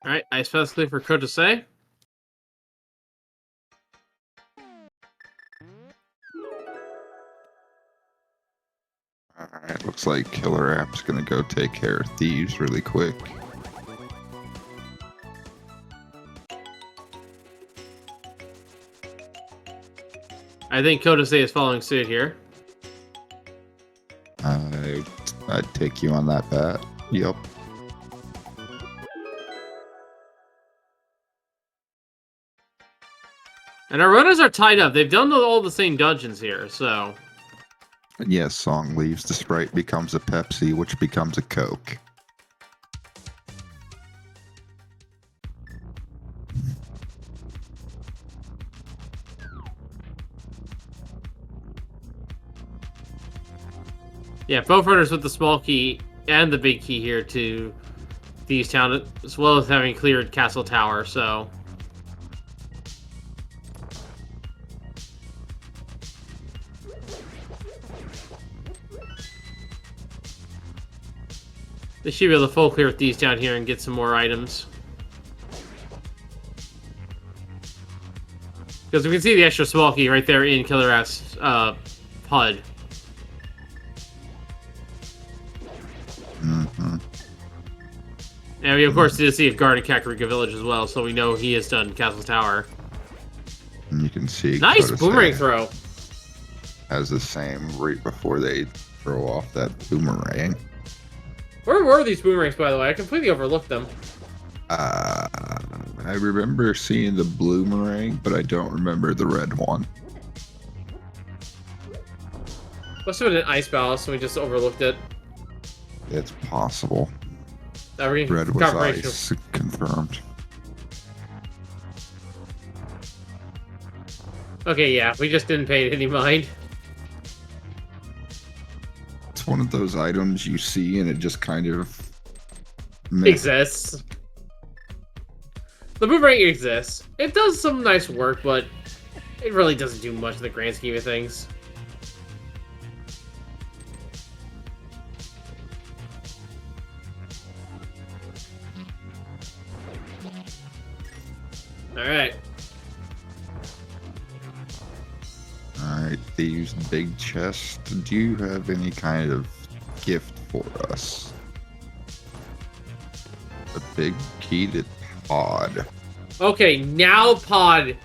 Alright, ice pass clear for Code to say. Alright, looks like KillerApp's gonna go take care of thieves really quick. I think Code to say is following suit here. I'd take you on that bet. Yep. And our runners are tied up. They've done all the same dungeons here, so... Yes, Song leaves, the Sprite becomes a Pepsi, which becomes a Coke. Yeah, both runners with the small key and the big key here to Thieves Town, as well as having cleared Castle Tower, so... They should be able to full clear Thieves Town here and get some more items. Because we can see the extra small key right there in KillerApp's HUD. And we, of course, did see if guarded Kakarika Village as well, so we know he has done Castle Tower. And you can see... Nice boomerang throw! Has the same right before they throw off that boomerang. Where were these boomerangs, by the way? I completely overlooked them. I remember seeing the boomerang, but I don't remember the red one. Must have been an ice ballast, so we just overlooked it. It's possible. Red was ice, confirmed. Okay, yeah, we just didn't pay it any mind. It's one of those items you see and it just kind of... exists. The boomerang exists. It does some nice work, but it really doesn't do much in the grand scheme of things. Alright. Alright, Thieves Big Chest. Do you have any kind of gift for us? A big keyed pod. Okay, now pod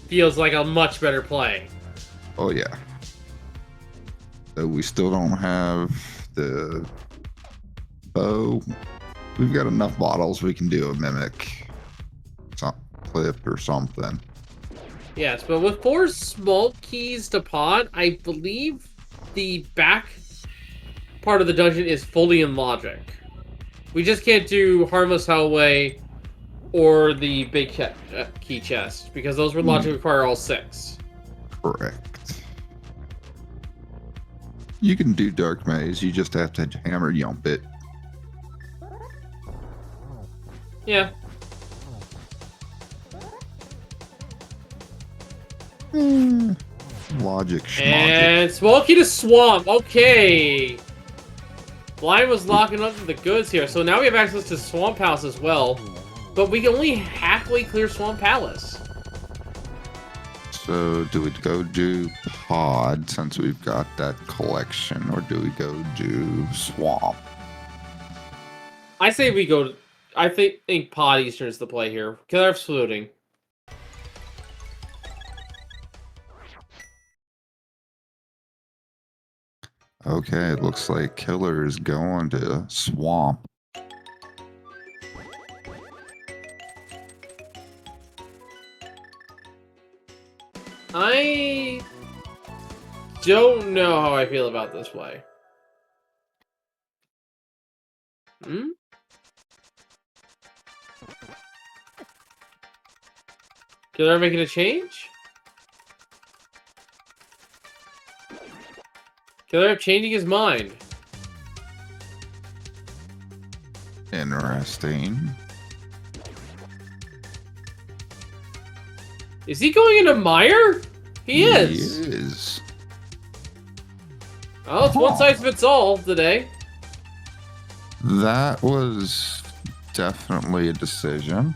feels like a much better play. Oh yeah. So we still don't have the bow. We've got enough bottles we can do a mimic. Clip or something. Yes, but with 4 small keys to pod, I believe the back part of the dungeon is fully in logic. We just can't do Harmless Hellway or the big key chest, because those would logically require all 6. Correct. You can do Dark Maze, you just have to hammer jump it. Yeah. Logic schmogic. And small key to swamp. Okay. Blind was locking up the goods here, so now we have access to Swamp House as well. But we can only halfway clear Swamp Palace. So do we go do pod since we've got that collection, or do we go do swamp? I say we go. I think pod Eastern is the play here. KillerApp's floating. Okay, it looks like Killer is going to swamp. I don't know how I feel about this play. KillerApp making a change? KillerApp changing his mind. Interesting. Is he going into Mire? He is. He is. Oh, it's one size fits all today. That was definitely a decision.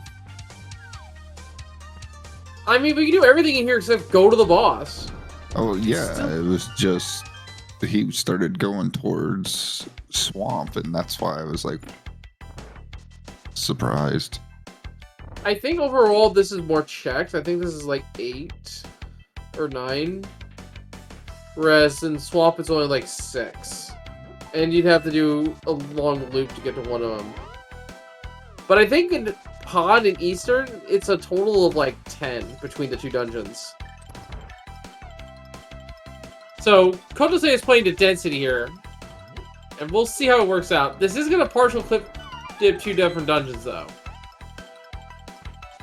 I mean, we can do everything in here except go to the boss. Oh yeah, it was just he started going towards swamp, and that's why I was like surprised. I think overall this is more checked. I think this is like 8 or 9. Whereas in swamp it's only like 6. And you'd have to do a long loop to get to one of them. But I think in Pod and Eastern, it's a total of like 10 between the two dungeons. So, Kotose is playing to density here. And we'll see how it works out. This is going to partial clip dip 2 different dungeons though.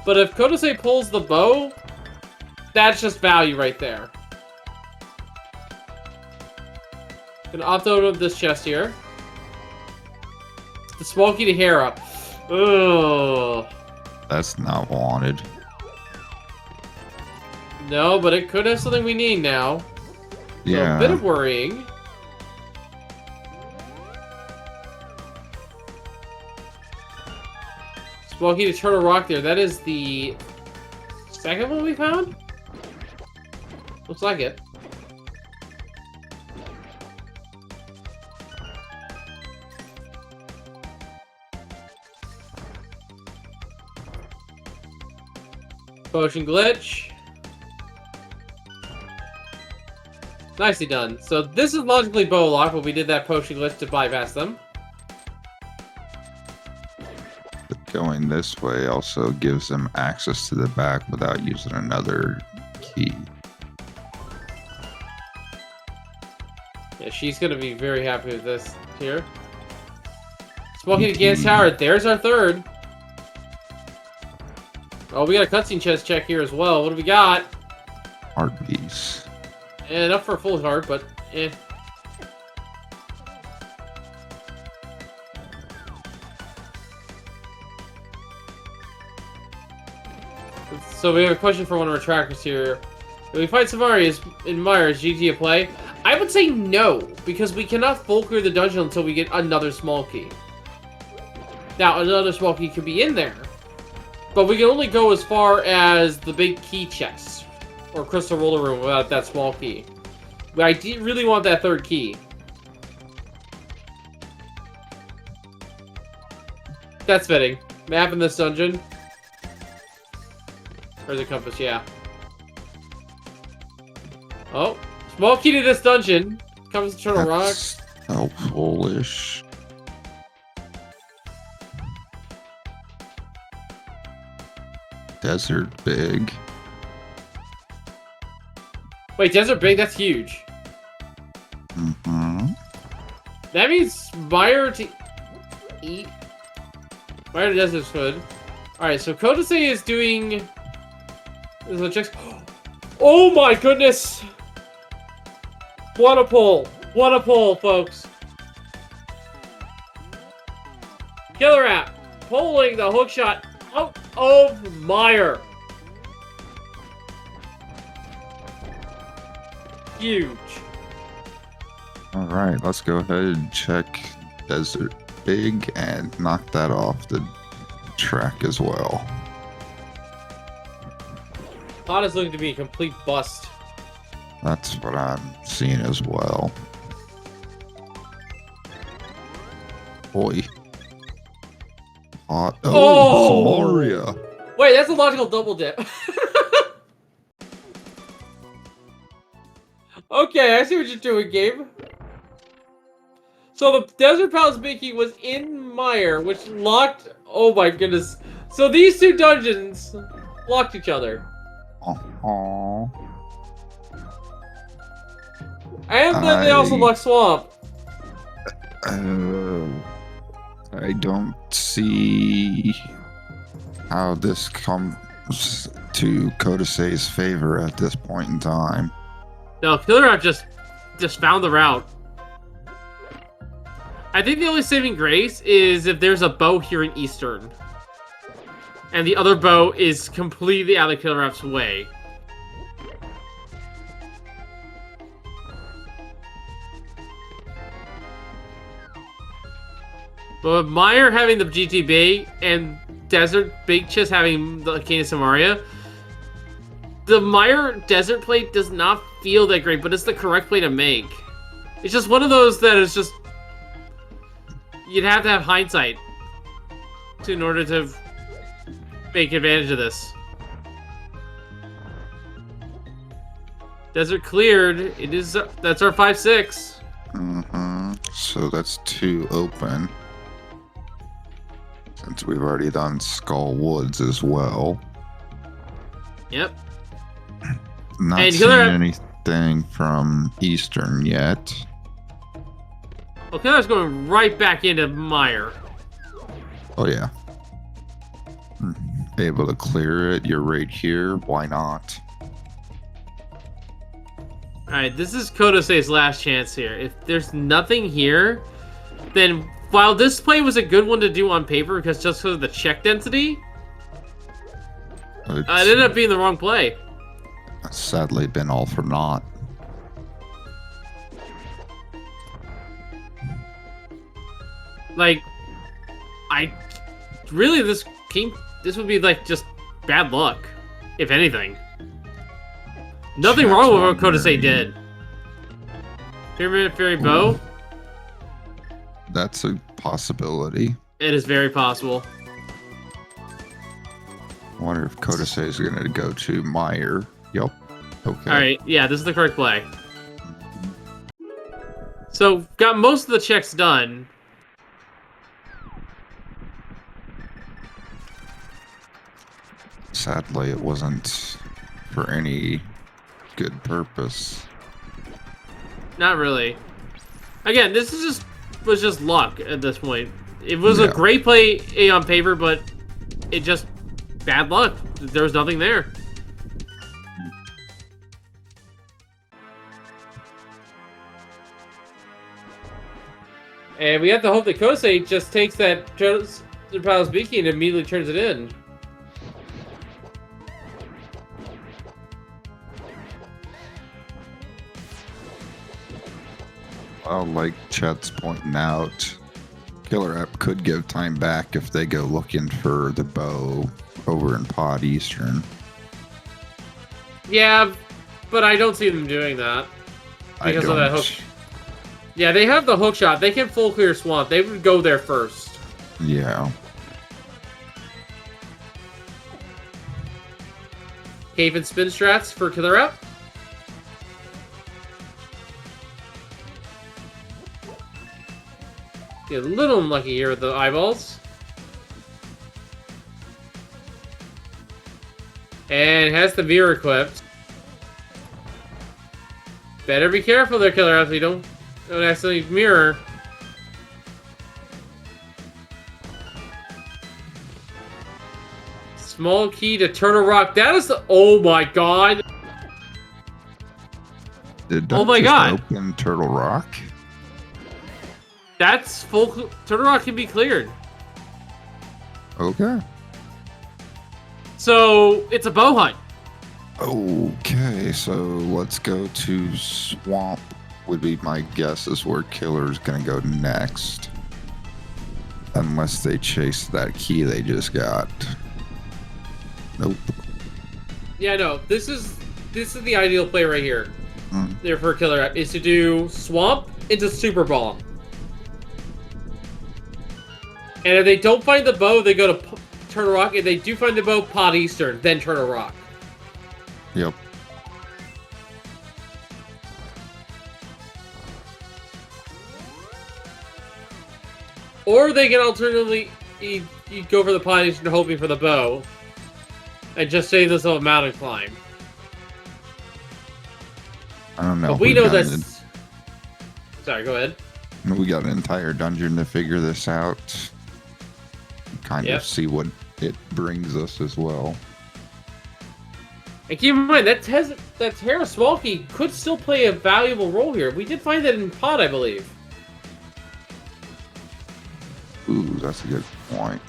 But if Kotose pulls the bow, that's just value right there. Gonna opt out of this chest here. The Smoky to Hera. Ugh. That's not wanted. No, but it could have something we need now. So Yeah. a bit of worrying. Smoky to Turtle Rock there. That is the second one we found? Looks like it. Potion glitch. Nicely done. So this is logically bow lock, but we did that potion glitch to bypass them. But going this way also gives them access to the back without using another key. Yeah, she's gonna be very happy with this here. Smoking against tower. There's our third. Oh, we got a cutscene chest check here as well. What do we got? Heart piece. And up for a full heart, but eh. So we have a question for one of our trackers here. If we fight Samari in Mire, is GT a play? I would say no, because we cannot full clear the dungeon until we get another small key. Now, another small key could be in there, but we can only go as far as the big key chest or crystal roller room without that small key. But I really want that third key. That's fitting. Map in this dungeon. There's a compass, yeah. Oh, small key to this dungeon. Comes to Turtle Rock. How foolish. Desert big. Wait, Desert Big? That's huge. Mm-hmm. That means Mire to eat. Mire to Desert's good. Alright, so Kotose is doing... Oh my goodness! What a pull! What a pull, folks! KillerApp pulling the hookshot out of Mire. Huge. All right, let's go ahead and check Desert Big and knock that off the track as well. Pod is looking to be a complete bust. That's what I'm seeing as well. Boy. Oh! Samaria. Wait, that's a logical double dip. Okay, I see what you're doing, Gabe. So the Desert Palace Mickey was in Mire, which locked... Oh my goodness. So these two dungeons locked each other. Uh-huh. And then they also locked Swamp. I don't see how this comes to Kotose's favor at this point in time. No, KillerApp just found the route. I think the only saving grace is if there's a bow here in Eastern. And the other bow is completely out of KillerApp's way. But with Meyer having the GTB and Desert Big Chest having the King of Samaria, the Meyer Desert play does not feel that great, but it's the correct play to make. It's just one of those that is just... You'd have to have hindsight in order to make advantage of this. Desert cleared. It is... That's our 5-6. Mm-hmm. So that's 2 open. Since we've already done Skull Woods as well. Yep. Not And seeing KillerApp... anything from Eastern yet. Well, KillerApp's going right back into Meyer. Oh yeah. Able to clear it. You're right here. Why not? Alright, this is Kodosei's last chance here. If there's nothing here, then while this play was a good one to do on paper because just because of the check density, it ended up being the wrong play. Sadly been all for naught. Like, this would be like just bad luck, if anything. Nothing wrong with what Kodosei did. Pyramid Fairy Bow? That's a possibility. It is very possible. I wonder if Kodosei is going to go to Meyer. Yep. Okay. Alright, yeah, this is the correct play. So, got most of the checks done. Sadly, it wasn't for any good purpose. Not really. Again, this is was just luck at this point. It was a great play on paper, but it just bad luck. There was nothing there. And we have to hope that Kodosei just takes that Beaky and immediately turns it in. Well, like Chet's pointing out, KillerApp could give time back if they go looking for the bow over in Pod Eastern. Yeah, but I don't see them doing that because of that hook. Yeah, they have the hook shot. They can full clear swamp. They would go there first. Yeah. Cave and spin strats for KillerApp. Get a little unlucky here with the eyeballs. And has the mirror equipped. Better be careful there, KillerApp, so you don't accidentally mirror. Small key to Turtle Rock. That is the... Oh my god. Did that oh my god. Open Turtle Rock? That's full... Turtle Rock can be cleared. Okay. So, it's a bow hunt. Okay, so let's go to Swamp. Would be my guess is where Killer's gonna go next. Unless they chase that key they just got. Nope. Yeah, no. This is the ideal play right here. There for KillerApp is to do Swamp into Super Ball. And if they don't find the bow, they go to Turtle Rock. If they do find the bow, Pod Eastern, then Turtle Rock. Yep. Or they can alternatively you go for the Pod Eastern hoping for the bow. And just save this little mountain climb. I don't know. But we know that's... Sorry, go ahead. We got an entire dungeon to figure this out. Kind of see what it brings us as well. And keep in mind, that Terra Swalky could still play a valuable role here. We did find that in Pod, I believe. Ooh, that's a good point.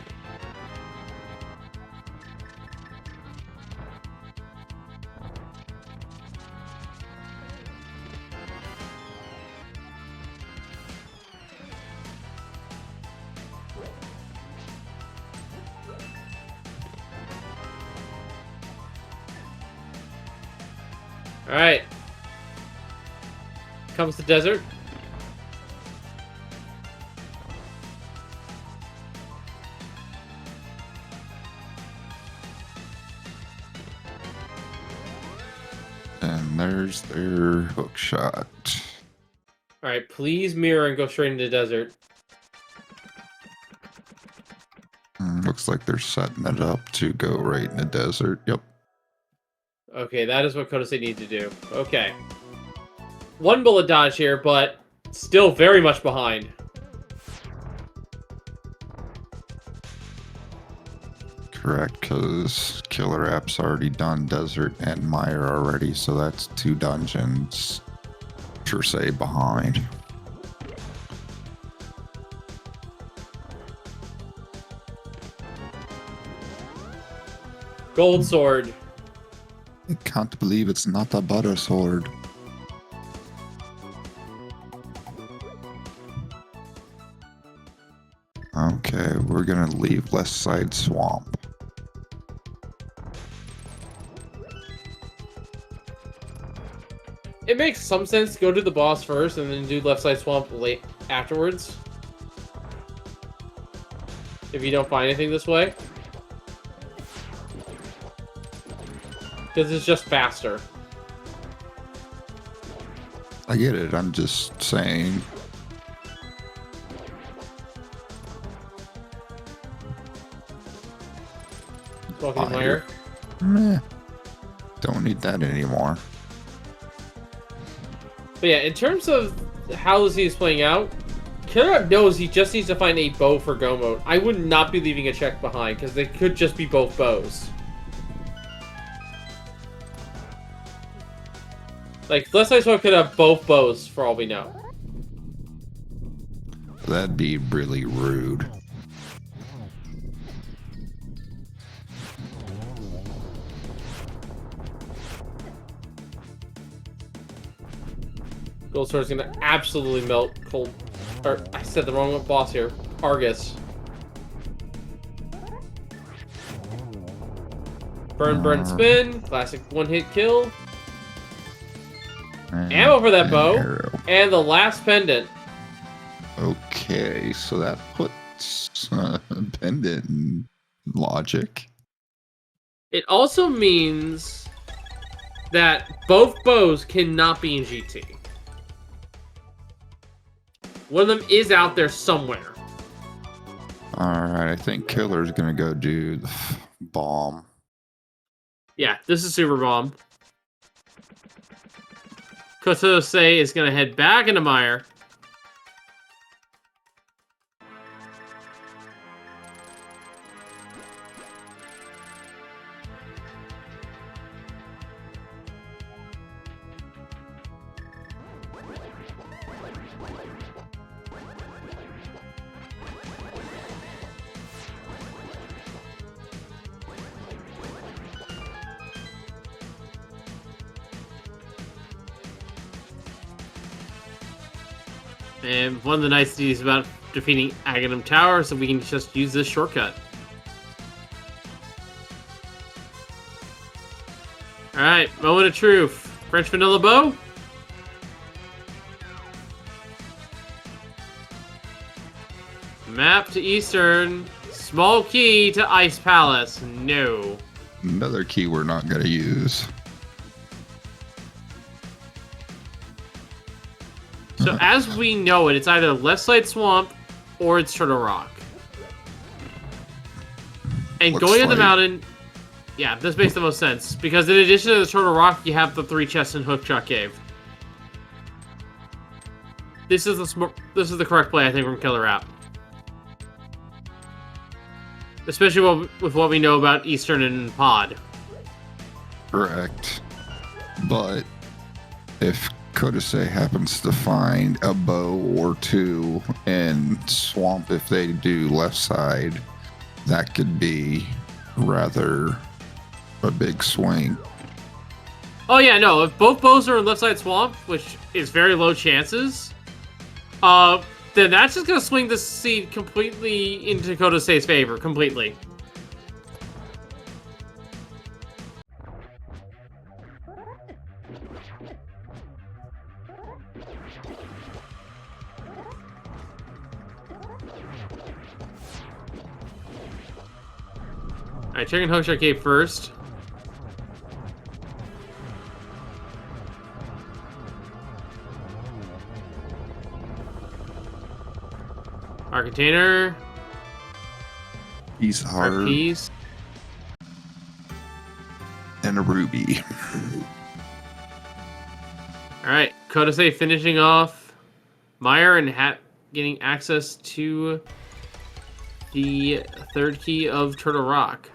Alright. Comes the desert. And there's their hook shot. Alright, please mirror and go straight into the desert. Looks like they're setting it up to go right in the desert. Yep. Okay, that is what Kodasei needs to do. Okay. One bullet dodge here, but still very much behind. Correct, because KillerApp's already done Desert and Mire already, so that's 2 dungeons, per se, behind. Gold sword. I can't believe it's not a butter sword. Okay, we're gonna leave Left Side Swamp. It makes some sense to go to the boss first and then do Left Side Swamp late afterwards. If you don't find anything this way. Because it's just faster. I get it, I'm just saying. Smoking Mire. Meh. Don't need that anymore. But yeah, in terms of how this is playing out, KillerApp knows he just needs to find a bow for Go mode. I would not be leaving a check behind, because they could just be both bows. Like, Left Side Swamp could have both bows, for all we know. That'd be really rude. Gold Sword's gonna absolutely melt Cold... Or, I said the wrong boss here. Argus. Burn, burn, spin. Classic one-hit kill. Ammo for that bow. Arrow. And the last pendant. Okay, so that puts pendant in logic. It also means that both bows cannot be in GT. One of them is out there somewhere. Alright, I think Killer's gonna go do the bomb. Yeah, this is Super Bomb. Kodasei is going to head back into Mire. And one of the niceties about defeating Aghanim Tower is that we can just use this shortcut. Alright, moment of truth. French vanilla bow? Map to Eastern. Small key to Ice Palace. No. Another key we're not gonna use. So as we know it, it's either Left Side Swamp or it's Turtle Rock. And Looks going up the like- mountain, yeah, this makes the most sense. Because in addition to the Turtle Rock, you have the 3 chests in Hookshot Cave. This is the correct play, I think, from KillerApp. Especially with what we know about Eastern and Pod. Correct. But if Kodasei happens to find a bow or 2 in Swamp, if they do left side, that could be rather a big swing. Oh yeah, no, if both bows are in Left Side Swamp, which is very low chances, then that's just gonna swing the seed completely into Kodasei's favor, completely. Alright, checking Hookshot Cave first. Our container. He's Our hard. piece. And a ruby. Alright, Kodase finishing off Meyer and getting access to the third key of Turtle Rock.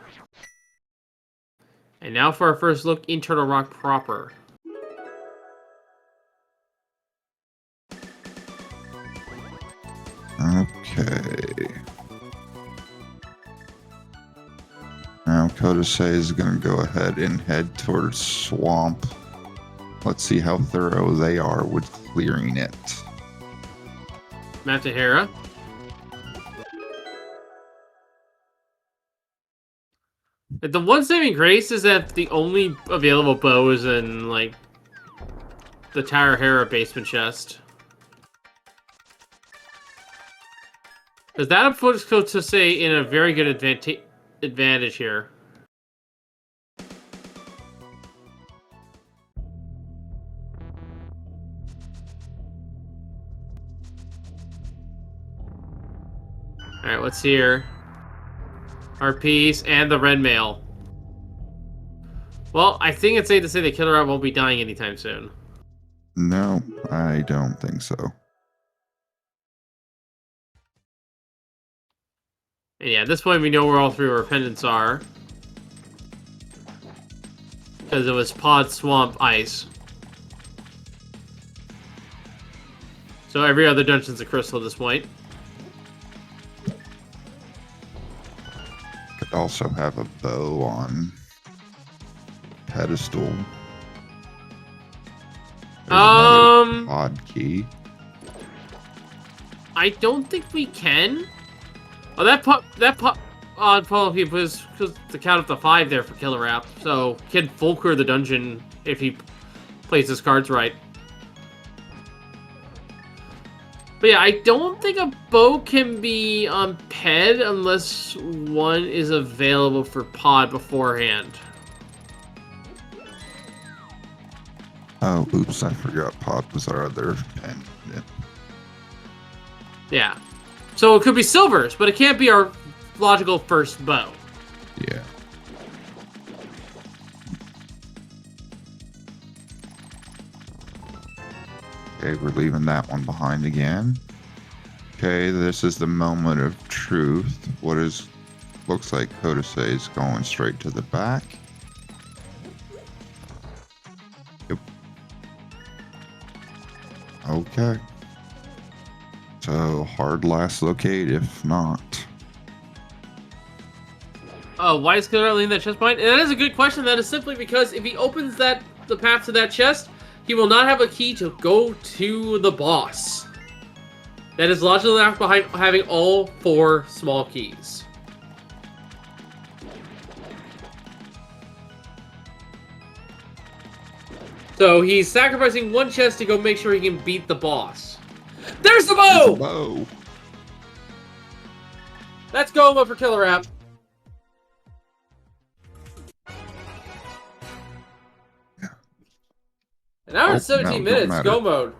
And now for our first look in Turtle Rock proper. Okay. Now Kodase is going to go ahead and head towards Swamp. Let's see how thorough they are with clearing it. Matahara. The one saving grace is that the only available bow is in, like, the Tarahera basement chest. Because that puts Kodase in a very good advantage here. Alright, what's here? Our piece and the red mail. Well, I think it's safe to say that KillerApp won't be dying anytime soon. No, I don't think so. And yeah, at this point we know where all three of our pendants are. Because it was Pod, Swamp, Ice. So every other dungeon's a crystal at this point. Could also have a bow on pedestal. There's another pod key. I don't think we can. Oh, that odd pull key was because to count up to 5 there for KillerApp. So can full clear the dungeon if he plays his cards right. But yeah, I don't think a bow can be on Ped unless one is available for Pod beforehand. Oh, oops, I forgot pod was our other pen. Yeah. So it could be Silver's, but it can't be our logical first bow. Yeah. Okay, we're leaving that one behind again. Okay, this is the moment of truth. What is looks like Kodase is going straight to the back. Yep. Okay. So hard last locate if not. Why is KillerApp leaving that chest behind? And that is a good question. That is simply because if he opens the path to that chest, he will not have a key to go to the boss. That is logically left behind having all 4 small keys. So he's sacrificing one chest to go make sure he can beat the boss. There's the bow! Bow. Let's go for KillerApp. An hour and 17 minutes, go mode.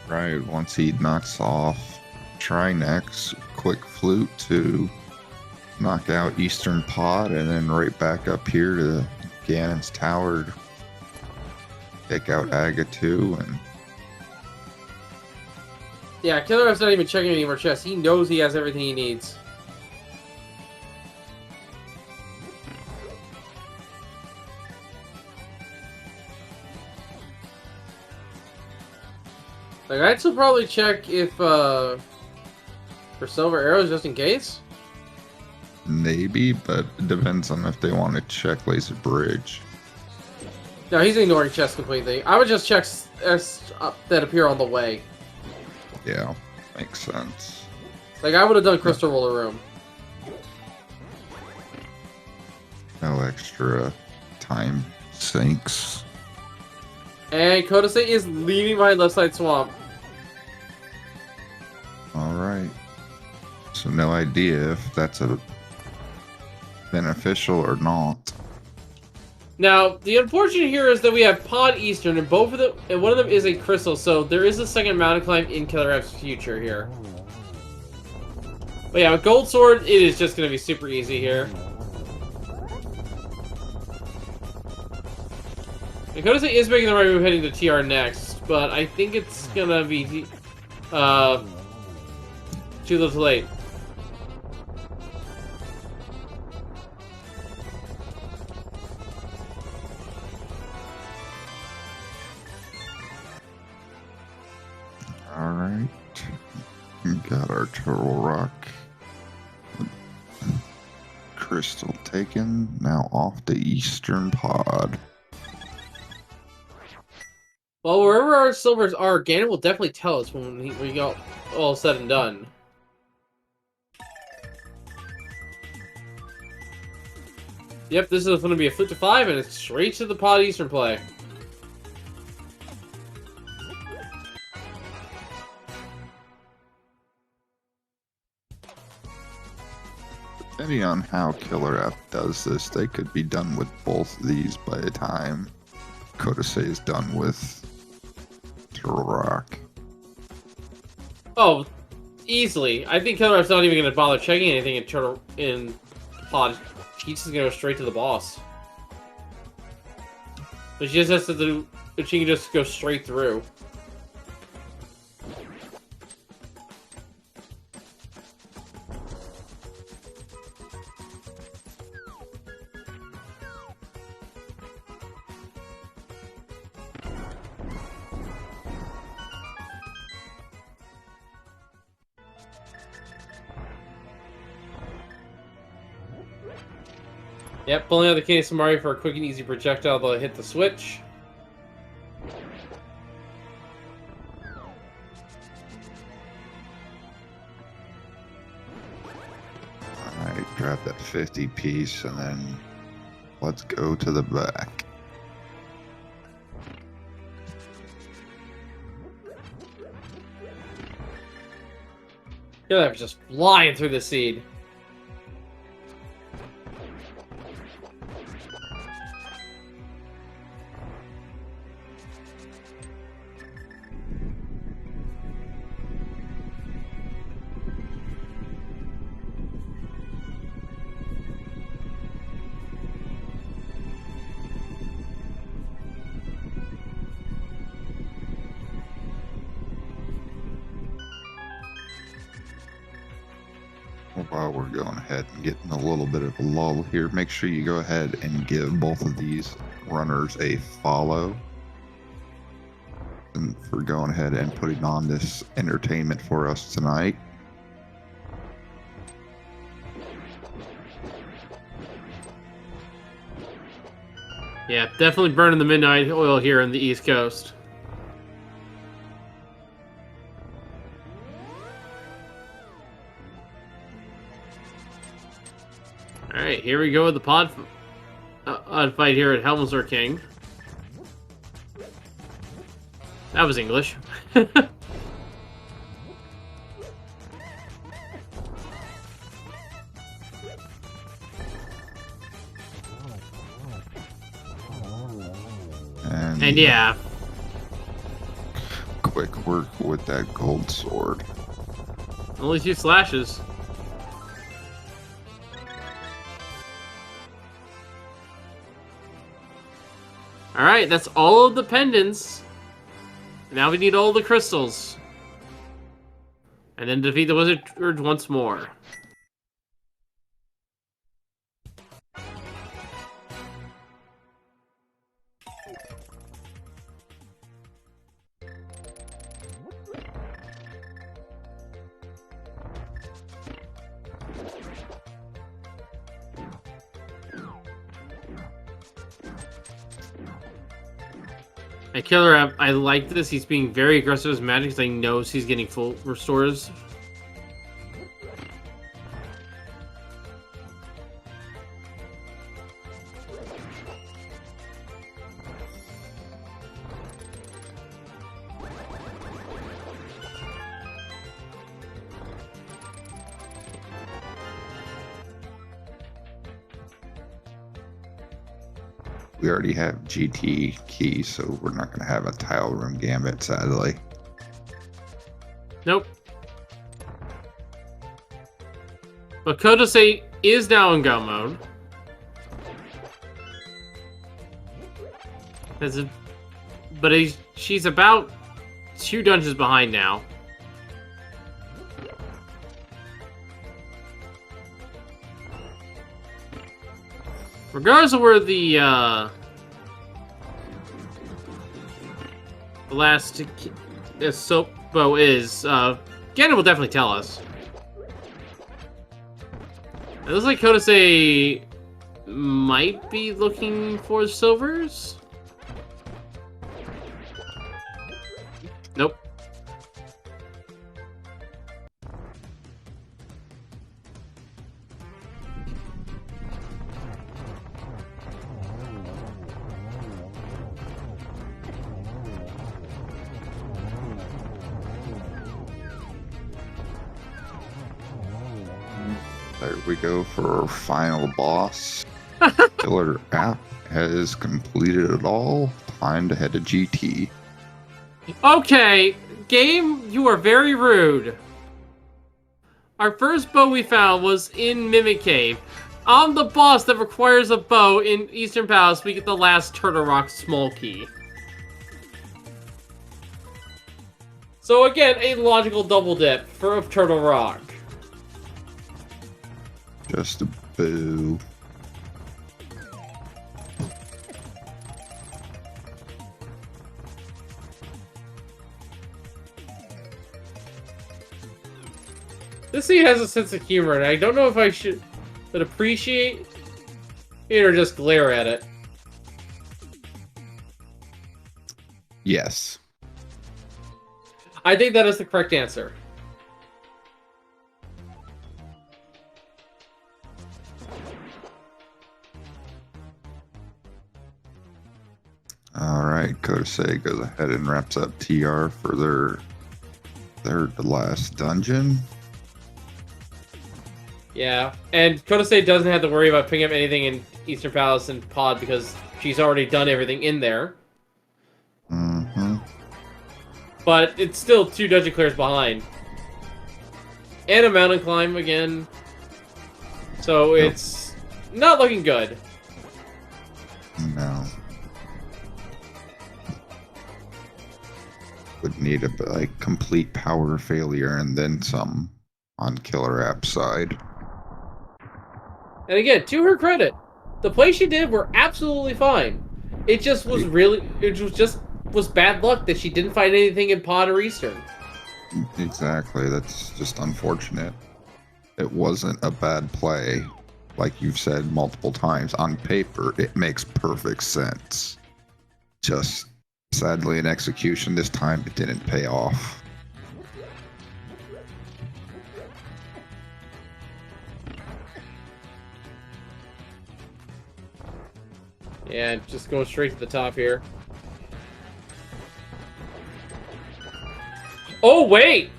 Right, once he knocks off Trinex, quick flute to knock out Eastern Pod, and then right back up here to Ganon's Tower, take out Aga 2, and yeah, KillerApp's not even checking any more chests. He knows he has everything he needs. Like, I'd still probably check if, for silver arrows just in case. maybe, but it depends on if they want to check Laser Bridge. No, he's ignoring chests completely. I would just check that appear on the way. Yeah, makes sense. Like, I would have done Crystal Roller Room. No extra time sinks. And Kodase is leaving behind left side swamp. Alright. So no idea if that's a beneficial or not. Now, the unfortunate here is that we have Pod Eastern, and both of them, and one of them is a crystal, so there is a second mountain climb in KillerApp's future here. But yeah, with Gold Sword, it is just going to be super easy here. And Kodase is making the right move heading to TR next, but I think it's going to be too little too late. Alright. We got our Turtle Rock crystal taken. Now off to Eastern Pod. Well, wherever our silvers are, Ganon will definitely tell us when we got all said and done. Yep, this is going to be a flip to 5, and it's straight to the Pod Eastern play. Depending on how KillerApp does this, they could be done with both of these by the time Kodase is done with Turtle Rock. Oh, easily. I think KillerApp's not even going to bother checking anything in Pod. He's just going to go straight to the boss. But she just has to do. She can just go straight through. Yep, pulling out the King of Samari for a quick and easy projectile that'll hit the switch. Alright, grab that 50 piece and then let's go to the back. KillerApp's just flying through the seed. While we're going ahead and getting a little bit of a lull here, make sure you go ahead and give both of these runners a follow. And for going ahead and putting on this entertainment for us tonight. Yeah, definitely burning the midnight oil here on the East Coast. Alright, here we go with the pod fight here at Helmsley King. That was English. And yeah. Quick work with that gold sword. Only 2 slashes. Alright, that's all of the pendants. Now we need all the crystals. And then defeat the wizard once more. At KillerApp, I like this. He's being very aggressive with his magic because he knows he's getting full restores. We already have GT keys, so we're not going to have a tile room gambit, sadly. Nope. But Kodose is now in go mode. She's about 2 dungeons behind now. Regardless of where the last soap bow is, Gannon will definitely tell us. It looks like Kodose might be looking for silvers. Nope. There we go for our final boss. KillerApp has completed it all. Time to head to GT. Okay, game, you are very rude. Our first bow we found was in Mimic Cave. On the boss that requires a bow in Eastern Palace, we get the last Turtle Rock small key. So again, a logical double dip for Turtle Rock. Just a boo. This scene has a sense of humor, and I don't know if I should appreciate it or just glare at it. Yes. I think that is the correct answer. All right, Kodose goes ahead and wraps up TR for their last dungeon. Yeah, and Kodose doesn't have to worry about picking up anything in Eastern Palace and Pod because she's already done everything in there. Mm-hmm. But it's still 2 dungeon clears behind. And a mountain climb again. So it's not looking good. No. Would need a complete power failure and then some on KillerApp's side. And again, to her credit, the plays she did were absolutely fine. It just was was bad luck that she didn't find anything in Pod or Eastern. Exactly, that's just unfortunate. It wasn't a bad play. Like you've said multiple times, on paper, it makes perfect sense. Just sadly in execution this time, it didn't pay off. Yeah, just going straight to the top here. Oh, wait!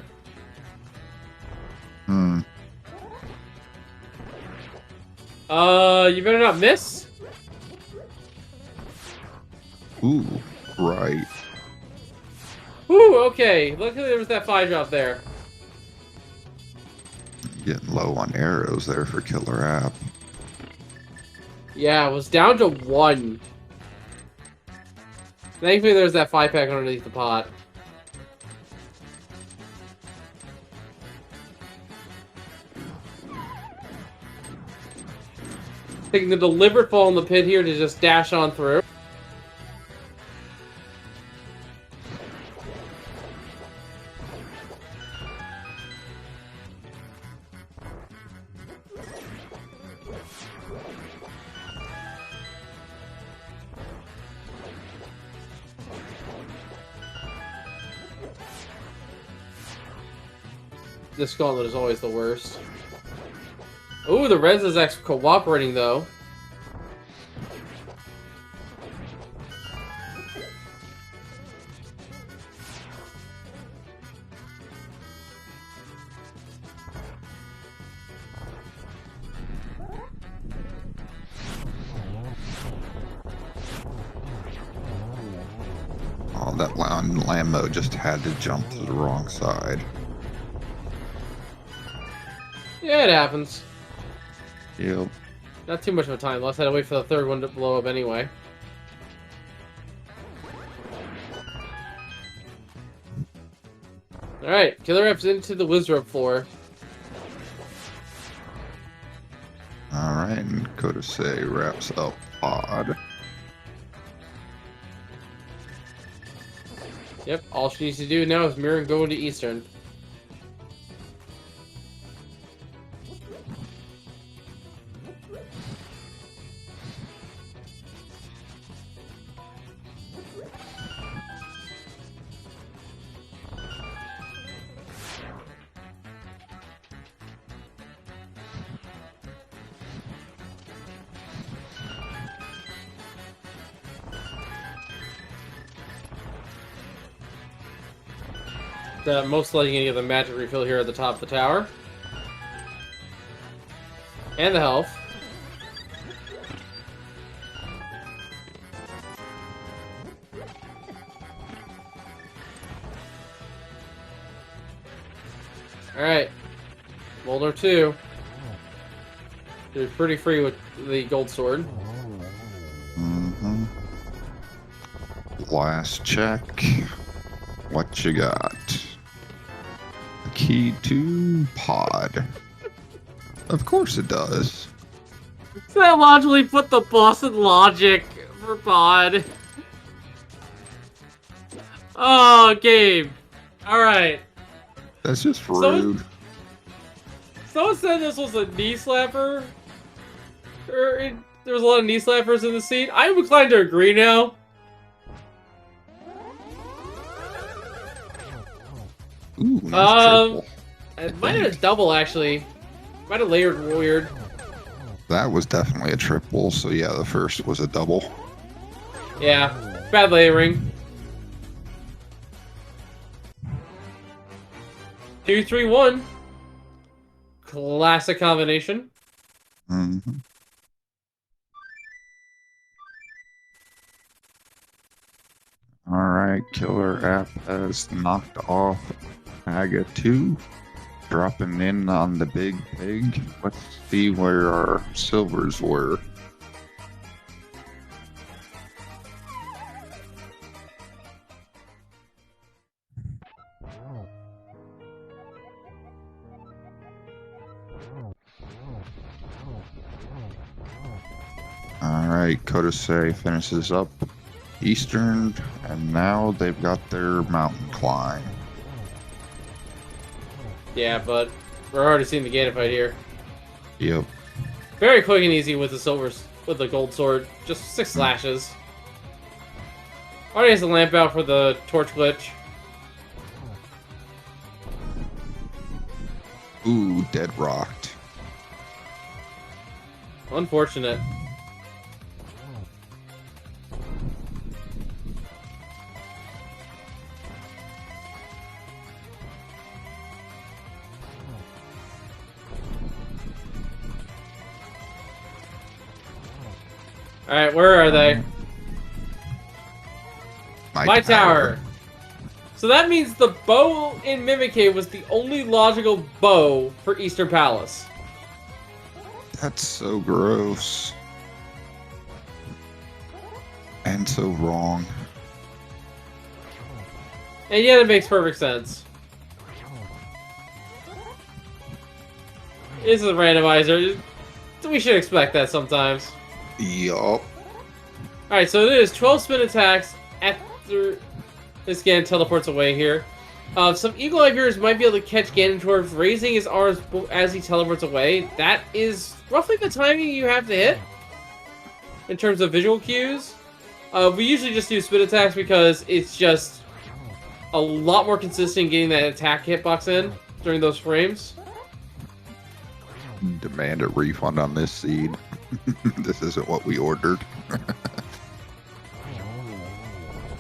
You better not miss? Ooh, right. Ooh, okay. Luckily there was that 5-drop there. Getting low on arrows there for KillerApp. Yeah, it was down to 1. Thankfully there's that 5-pack underneath the pot. Taking the deliberate fall in the pit here to just dash on through. This gauntlet is always the worst. Ooh, the Reds is actually cooperating, though. that Lambo just had to jump to the wrong side. Yeah, it happens. Yep. Not too much of a time loss. I had to wait for the third one to blow up anyway. Alright, KillerApp's into the Wizard floor. Alright, and Kodase wraps up Pod. Yep, all she needs to do now is mirror and go into Eastern. Most likely gonna get the magic refill here at the top of the tower. And the health. Alright. Boulder 2. You're pretty free with the gold sword. Mm-hmm. Last check. What you got? A key to Pod. Of course it does. So I logically put the boss in logic for Pod. Oh, game. Alright. That's just rude. Someone said this was a knee slapper. There was a lot of knee slappers in the scene. I'm inclined to agree now. Ooh, nice triple. It might have been a double, actually. Might have layered weird. That was definitely a triple, so yeah, the first was a double. Yeah, bad layering. 2, 3, 1. Classic combination. Mm-hmm. Alright, KillerApp has knocked off Aga 2, dropping in on the big pig. Let's see where our silvers were. Alright, Kodase finishes up Eastern, and now they've got their mountain climb. Yeah, but we're already seeing the Gator fight here. Yep. Very quick and easy with the gold sword. Just 6 slashes. Already has the lamp out for the torch glitch. Ooh, dead rocked. Unfortunate. Alright, where are they? My tower. So that means the bow in Mimic Cave was the only logical bow for Eastern Palace. That's so gross. And so wrong. And yet it makes perfect sense. This is a randomizer. We should expect that sometimes. Yup. Alright, so it is 12 spin attacks after this Ganon teleports away here. Some Eagle Eye viewers might be able to catch Ganondorf raising his arms as he teleports away. That is roughly the timing you have to hit in terms of visual cues. We usually just do spin attacks because it's just a lot more consistent getting that attack hitbox in during those frames. Demand a refund on this seed. This isn't what we ordered.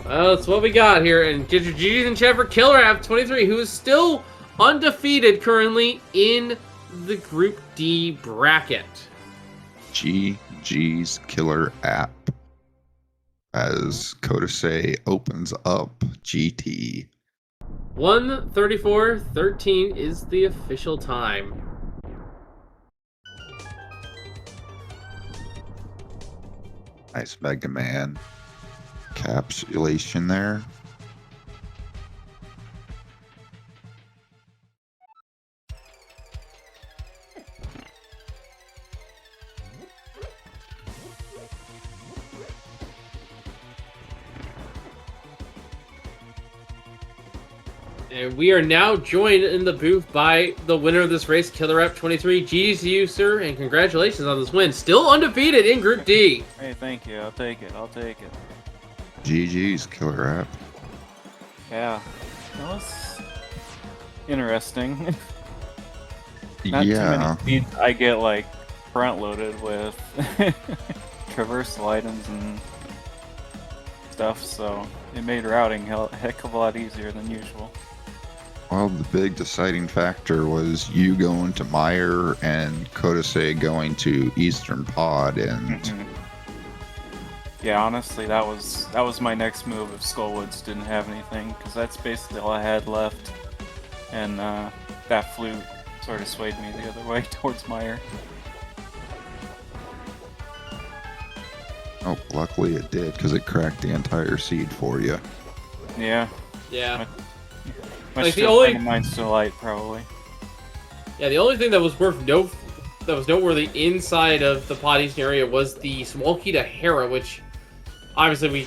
Well, that's what we got here. And get your GG's in chat for KillerApp23, who is still undefeated currently in the Group D bracket. GG's KillerApp. as Kodase opens up GT. 1:34:13 is the official time. Nice Mega Man capsulation there. And we are now joined in the booth by the winner of this race, KillerApp23. GG's to you, sir, and congratulations on this win. Still undefeated in Group D. Hey, thank you. I'll take it. I'll take it. GG's, Killer App. Yeah. That was interesting. Not Yeah. too many speeds I get, like, front-loaded with traversal items and stuff, so it made routing a heck of a lot easier than usual. Well, the big deciding factor was you going to Meyer and Kodase going to Eastern Pod, and Yeah, honestly, that was my next move if Skullwoods didn't have anything, because that's basically all I had left, and that flute sort of swayed me the other way towards Meyer. oh, luckily it did, because it cracked the entire seed for you. Yeah. Yeah. My Like, the still only- mine's still light, probably. Yeah, the only thing that was noteworthy inside of the Pod Eastern area was the small key to Hera, which obviously we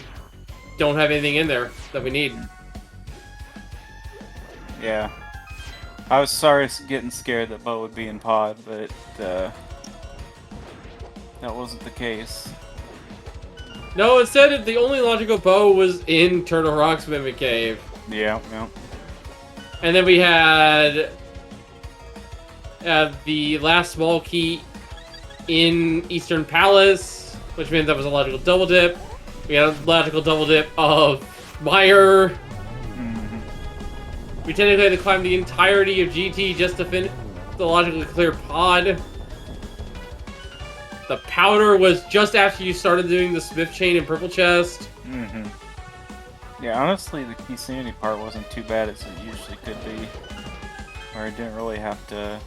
don't have anything in there that we need. Yeah. I was getting scared that Bo would be in Pod, but that wasn't the case. No, instead, the only logical bow was in Turtle Rock's Mimic Cave. Yeah, yeah. And then we had the last small key in Eastern Palace, which meant that was a logical double dip. We had a logical double dip of Meyer. We technically had to climb the entirety of GT just to finish the logically clear pod. The powder was just after you started doing the Smith chain and purple chest. Yeah, honestly, the key sanity part wasn't too bad as it usually could be. Or I didn't really have to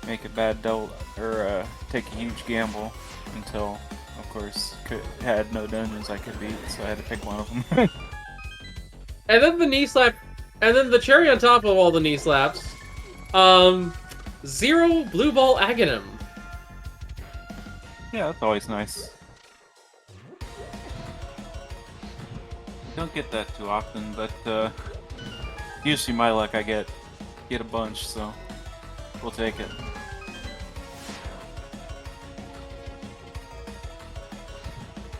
make a bad double, or take a huge gamble until, of course, had no dungeons I could beat, so I had to pick one of them. And then the knee slap, and then the cherry on top of all the knee slaps, 0 blue ball Aghanim. Yeah, that's always nice. Don't get that too often, but usually my luck I get a bunch, so we'll take it.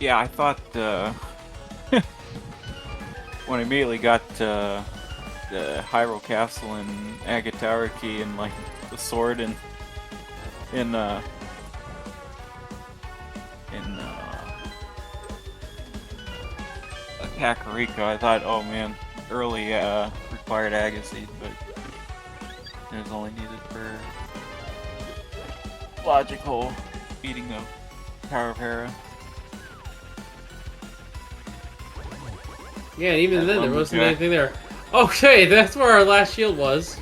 Yeah, I thought when I immediately got the Hyrule Castle and Agate Tower key and like the sword in Kakariko, I thought, oh man, early required Agassiz, but it was only needed for logical beating of Tower of Hera. Yeah, and even That then there lumberjack. wasn't anything there. Okay, that's where our last shield was.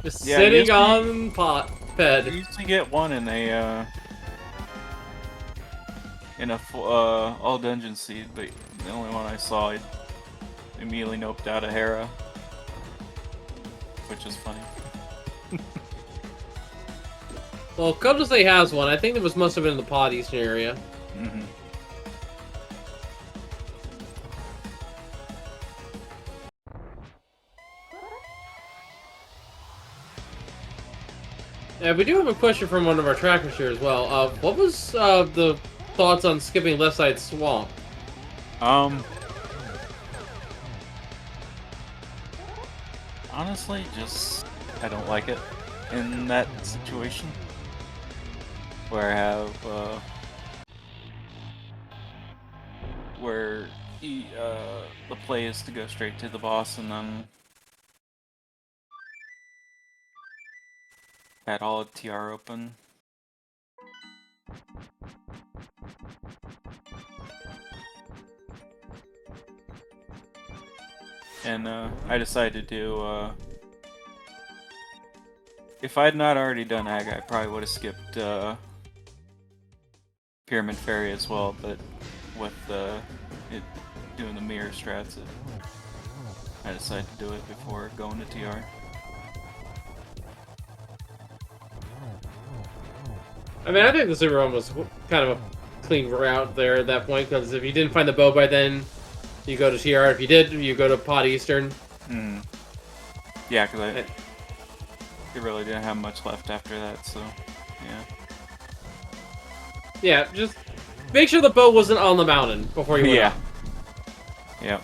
Just Yeah, sitting usually- on I bed. usually get one in a full, all dungeon seed, but the only one I saw, I immediately noped out a Hera, which is funny. Well, Kodase has one. I think it must have been in the Pod Eastern area. We do have a question from one of our trackers here as well. What was the thoughts on skipping left side swamp? Honestly, just I don't like it in that situation where I have where the play is to go straight to the boss and then had ALttPR open. and I decided to do. If I had not already done Ag, I probably would have skipped Pyramid Fairy as well, but with it doing the mirror strats, I decided to do it before going to TR. I mean, I think the super run was kind of a clean route there at that point, because if you didn't find the bow by then, you go to TR. If you did, you go to Pod Eastern. Mm. Yeah, because it really didn't have much left after that, so yeah. Yeah, just make sure the bow wasn't on the mountain before you went up. Yeah.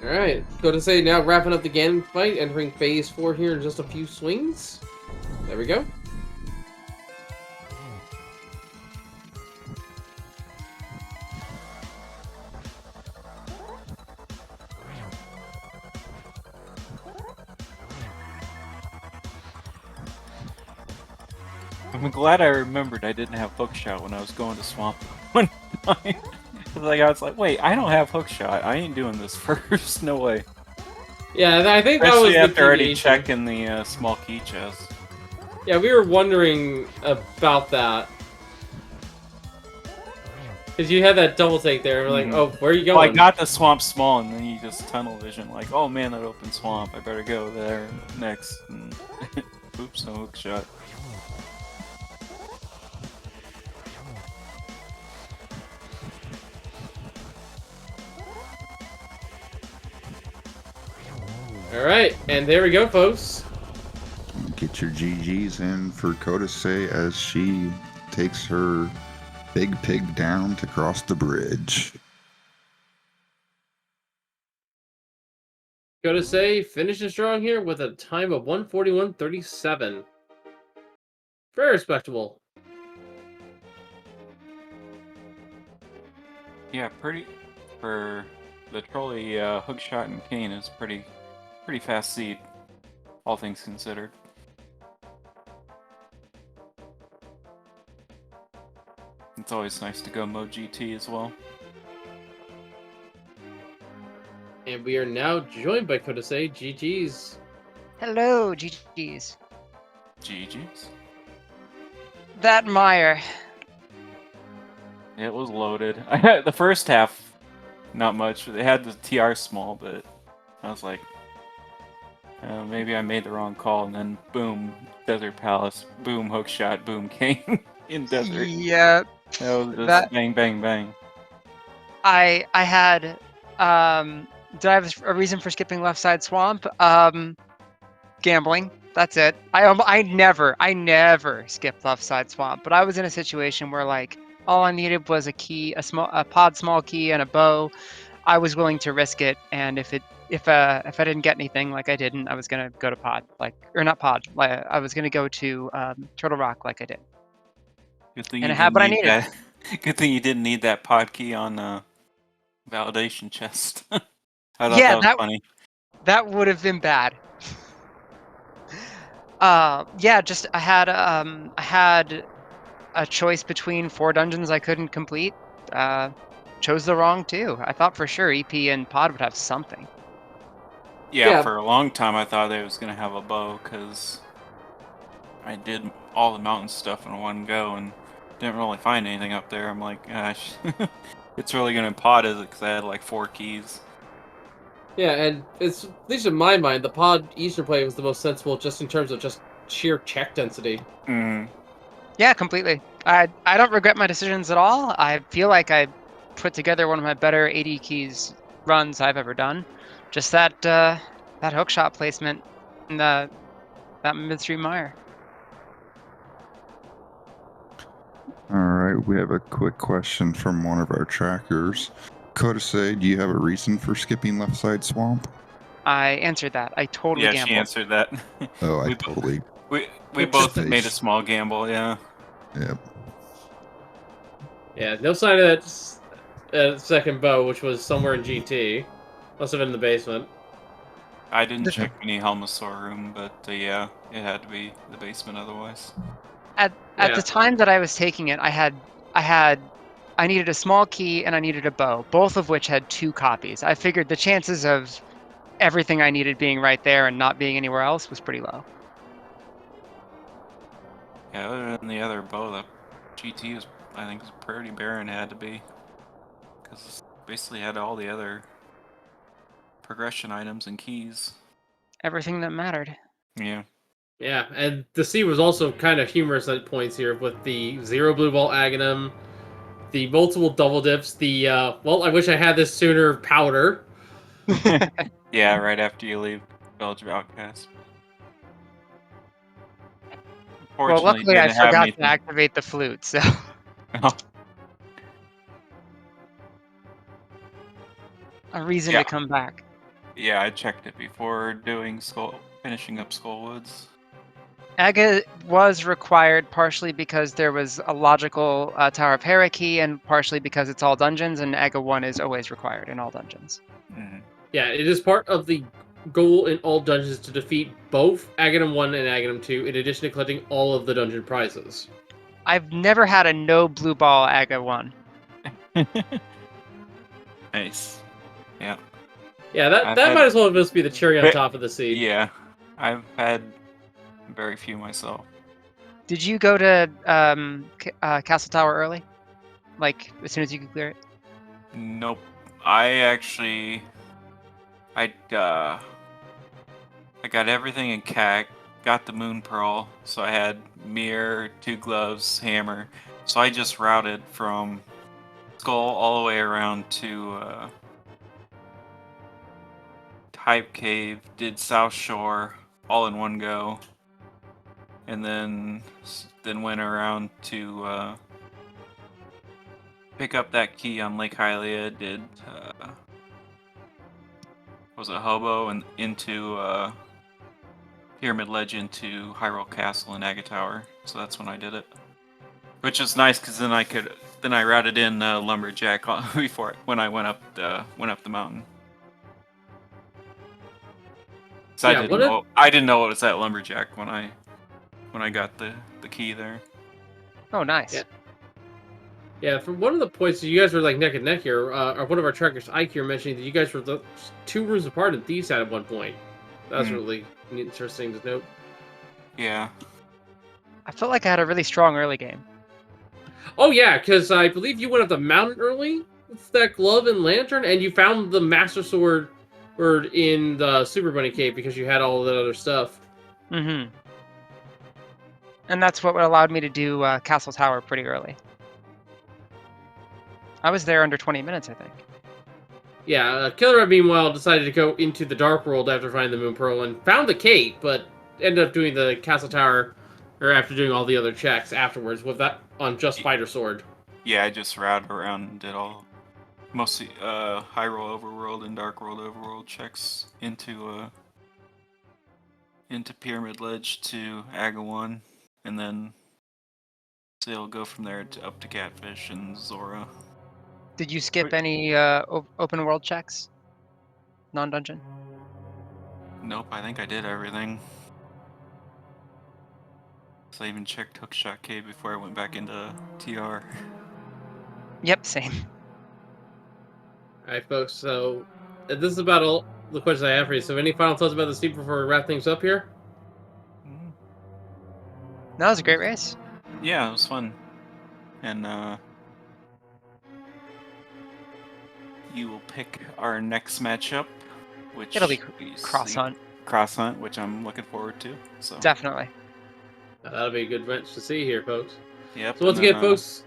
Alright, go to say now wrapping up the Ganon fight, entering phase 4 here in just a few swings. There we go. I'm glad I remembered I didn't have hookshot when I was going to Swamp one time. I was like, wait, I don't have hookshot. I ain't doing this first. No way. Yeah, I think that Especially was after the already checking the small key chest. Yeah, we were wondering about that. Because you had that double take there, and we're like, oh, where are you going? Well, I got the swamp small, and then you just tunnel vision, like, oh man, that open swamp, I better go there next. And oops, no hookshot. Alright, and there we go, folks. Get your GGs in for Kodase as she takes her big pig down to cross the bridge. Go to say, finishing strong here with a time of 1:41:37. Very respectable. Yeah, pretty for the trolley. Hookshot and Kane is pretty fast seed, all things considered. It's always nice to go Mo GT as well. And we are now joined by Kodase. GG's. Hello, GG's. GG's. That Meyer. It was loaded. The first half, not much. They had the TR small, but I was like, maybe I made the wrong call, and then boom, Desert Palace, boom, hookshot, boom, Kane in Desert. Yeah. That was just bang, bang, bang. I had, did I have a reason for skipping left side swamp? Gambling. That's it. I never skipped left side swamp, but I was in a situation where like all I needed was a pod small key and a bow. I was willing to risk it, and if I didn't get anything, like I didn't, I was gonna go to pod, or not pod. I was gonna go to Turtle Rock, like I did. Good thing and I had what I needed. Good thing you didn't need that pod key on validation chest. I thought Yeah, that was funny. That would have been bad. Yeah, just I had a choice between 4 dungeons I couldn't complete. Chose the wrong 2. I thought for sure EP and pod would have something. Yeah, for a long time I thought they was gonna have a bow because I did all the mountain stuff in one go and didn't really find anything up there. I'm like, gosh, it's really gonna pod, is it? Because I had like 4 keys. Yeah, and it's, at least in my mind, the pod Eastern play was the most sensible, just in terms of just sheer check density. Yeah, completely. I don't regret my decisions at all. I feel like I put together one of my better ADKeys runs I've ever done. Just that hookshot placement in that midstream mire. All right, we have a quick question from one of our trackers. Kodase, do you have a reason for skipping left side swamp? I answered that. I totally gambled. She answered that. Oh, I totally. We both made a small gamble, yeah. Yep. Yeah, no sign of that second bow, which was somewhere in GT. Must have been in the basement. I didn't check any Helmosaur room, but yeah, it had to be the basement otherwise. At Yeah. the time that I was taking it, I needed a small key and I needed a bow, both of which had 2 copies. I figured the chances of everything I needed being right there and not being anywhere else was pretty low. Yeah, other than the other bow, the GT was, I think, was pretty barren. It had to be, because basically had all the other progression items and keys. Everything that mattered. Yeah. Yeah, and the sea was also kind of humorous at points here with the 0 blue ball Aghanim, the multiple double dips, the, well, I wish I had this sooner powder. Yeah, right after you leave Village of Outcast. Well, Fortunately, luckily I didn't have forgot to anything. activate the flute, so a reason Yeah. to come back. Yeah, I checked it before doing finishing up Skullwoods. Aga was required partially because there was a logical Tower of Hera key, and partially because it's all dungeons, and Aga 1 is always required in all dungeons. Mm-hmm. Yeah, it is part of the goal in all dungeons to defeat both Aghanim 1 and Aghanim 2, in addition to collecting all of the dungeon prizes. I've never had a no blue ball Aga 1. Nice. Yeah. Yeah, that might as well just be the cherry on top of the sea. Yeah, I've had very few myself. Did you go to Castle Tower early? Like, as soon as you could clear it? Nope. I got everything in CAC, got the Moon Pearl, so I had mirror, 2 gloves, hammer. So I just routed from Skull all the way around to Hype Cave, did South Shore all in one go, and then went around to pick up that key on Lake Hylia, did was it Hobo, and into Pyramid Ledge into Hyrule Castle and Aga Tower. So that's when I did it, which is nice because then I routed in Lumberjack before when I went up the mountain. So Yeah, I didn't know it was that Lumberjack when I got the key there. Oh, nice. Yeah. Yeah, from one of the points that you guys were like neck and neck here, one of our trackers, Ike here, mentioning that you guys were 2 rooms apart in Thieves at one point. That was really interesting to note. Yeah. I felt like I had a really strong early game. Oh yeah, because I believe you went up the mountain early with that glove and lantern, and you found the Master Sword in the Super Bunny Cave because you had all of that other stuff. Mm-hmm. And that's what allowed me to do Castle Tower pretty early. I was there under 20 minutes, I think. Yeah, KillerApp meanwhile decided to go into the Dark World after finding the Moon Pearl and found the Cape, but ended up doing the Castle Tower, or after doing all the other checks afterwards with that on just Fighter Sword. Yeah, I just routed around and did mostly Hyrule Overworld and Dark World Overworld checks into Pyramid Ledge to Aga 1, and then they'll go from there up to Catfish and Zora. Did you skip any open world checks? Non-dungeon? Nope, I think I did everything. So I even checked Hookshot Cave before I went back into TR. Yep, same. Alright, folks, so this is about all the questions I have for you. So any final thoughts about the Steep before we wrap things up here? That was a great race. Yeah, it was fun. And you will pick our next matchup, which It'll be Cross Hunt. Cross Hunt, which I'm looking forward to. So Definitely. That'll be a good match to see here, folks. Yep. So once again, folks,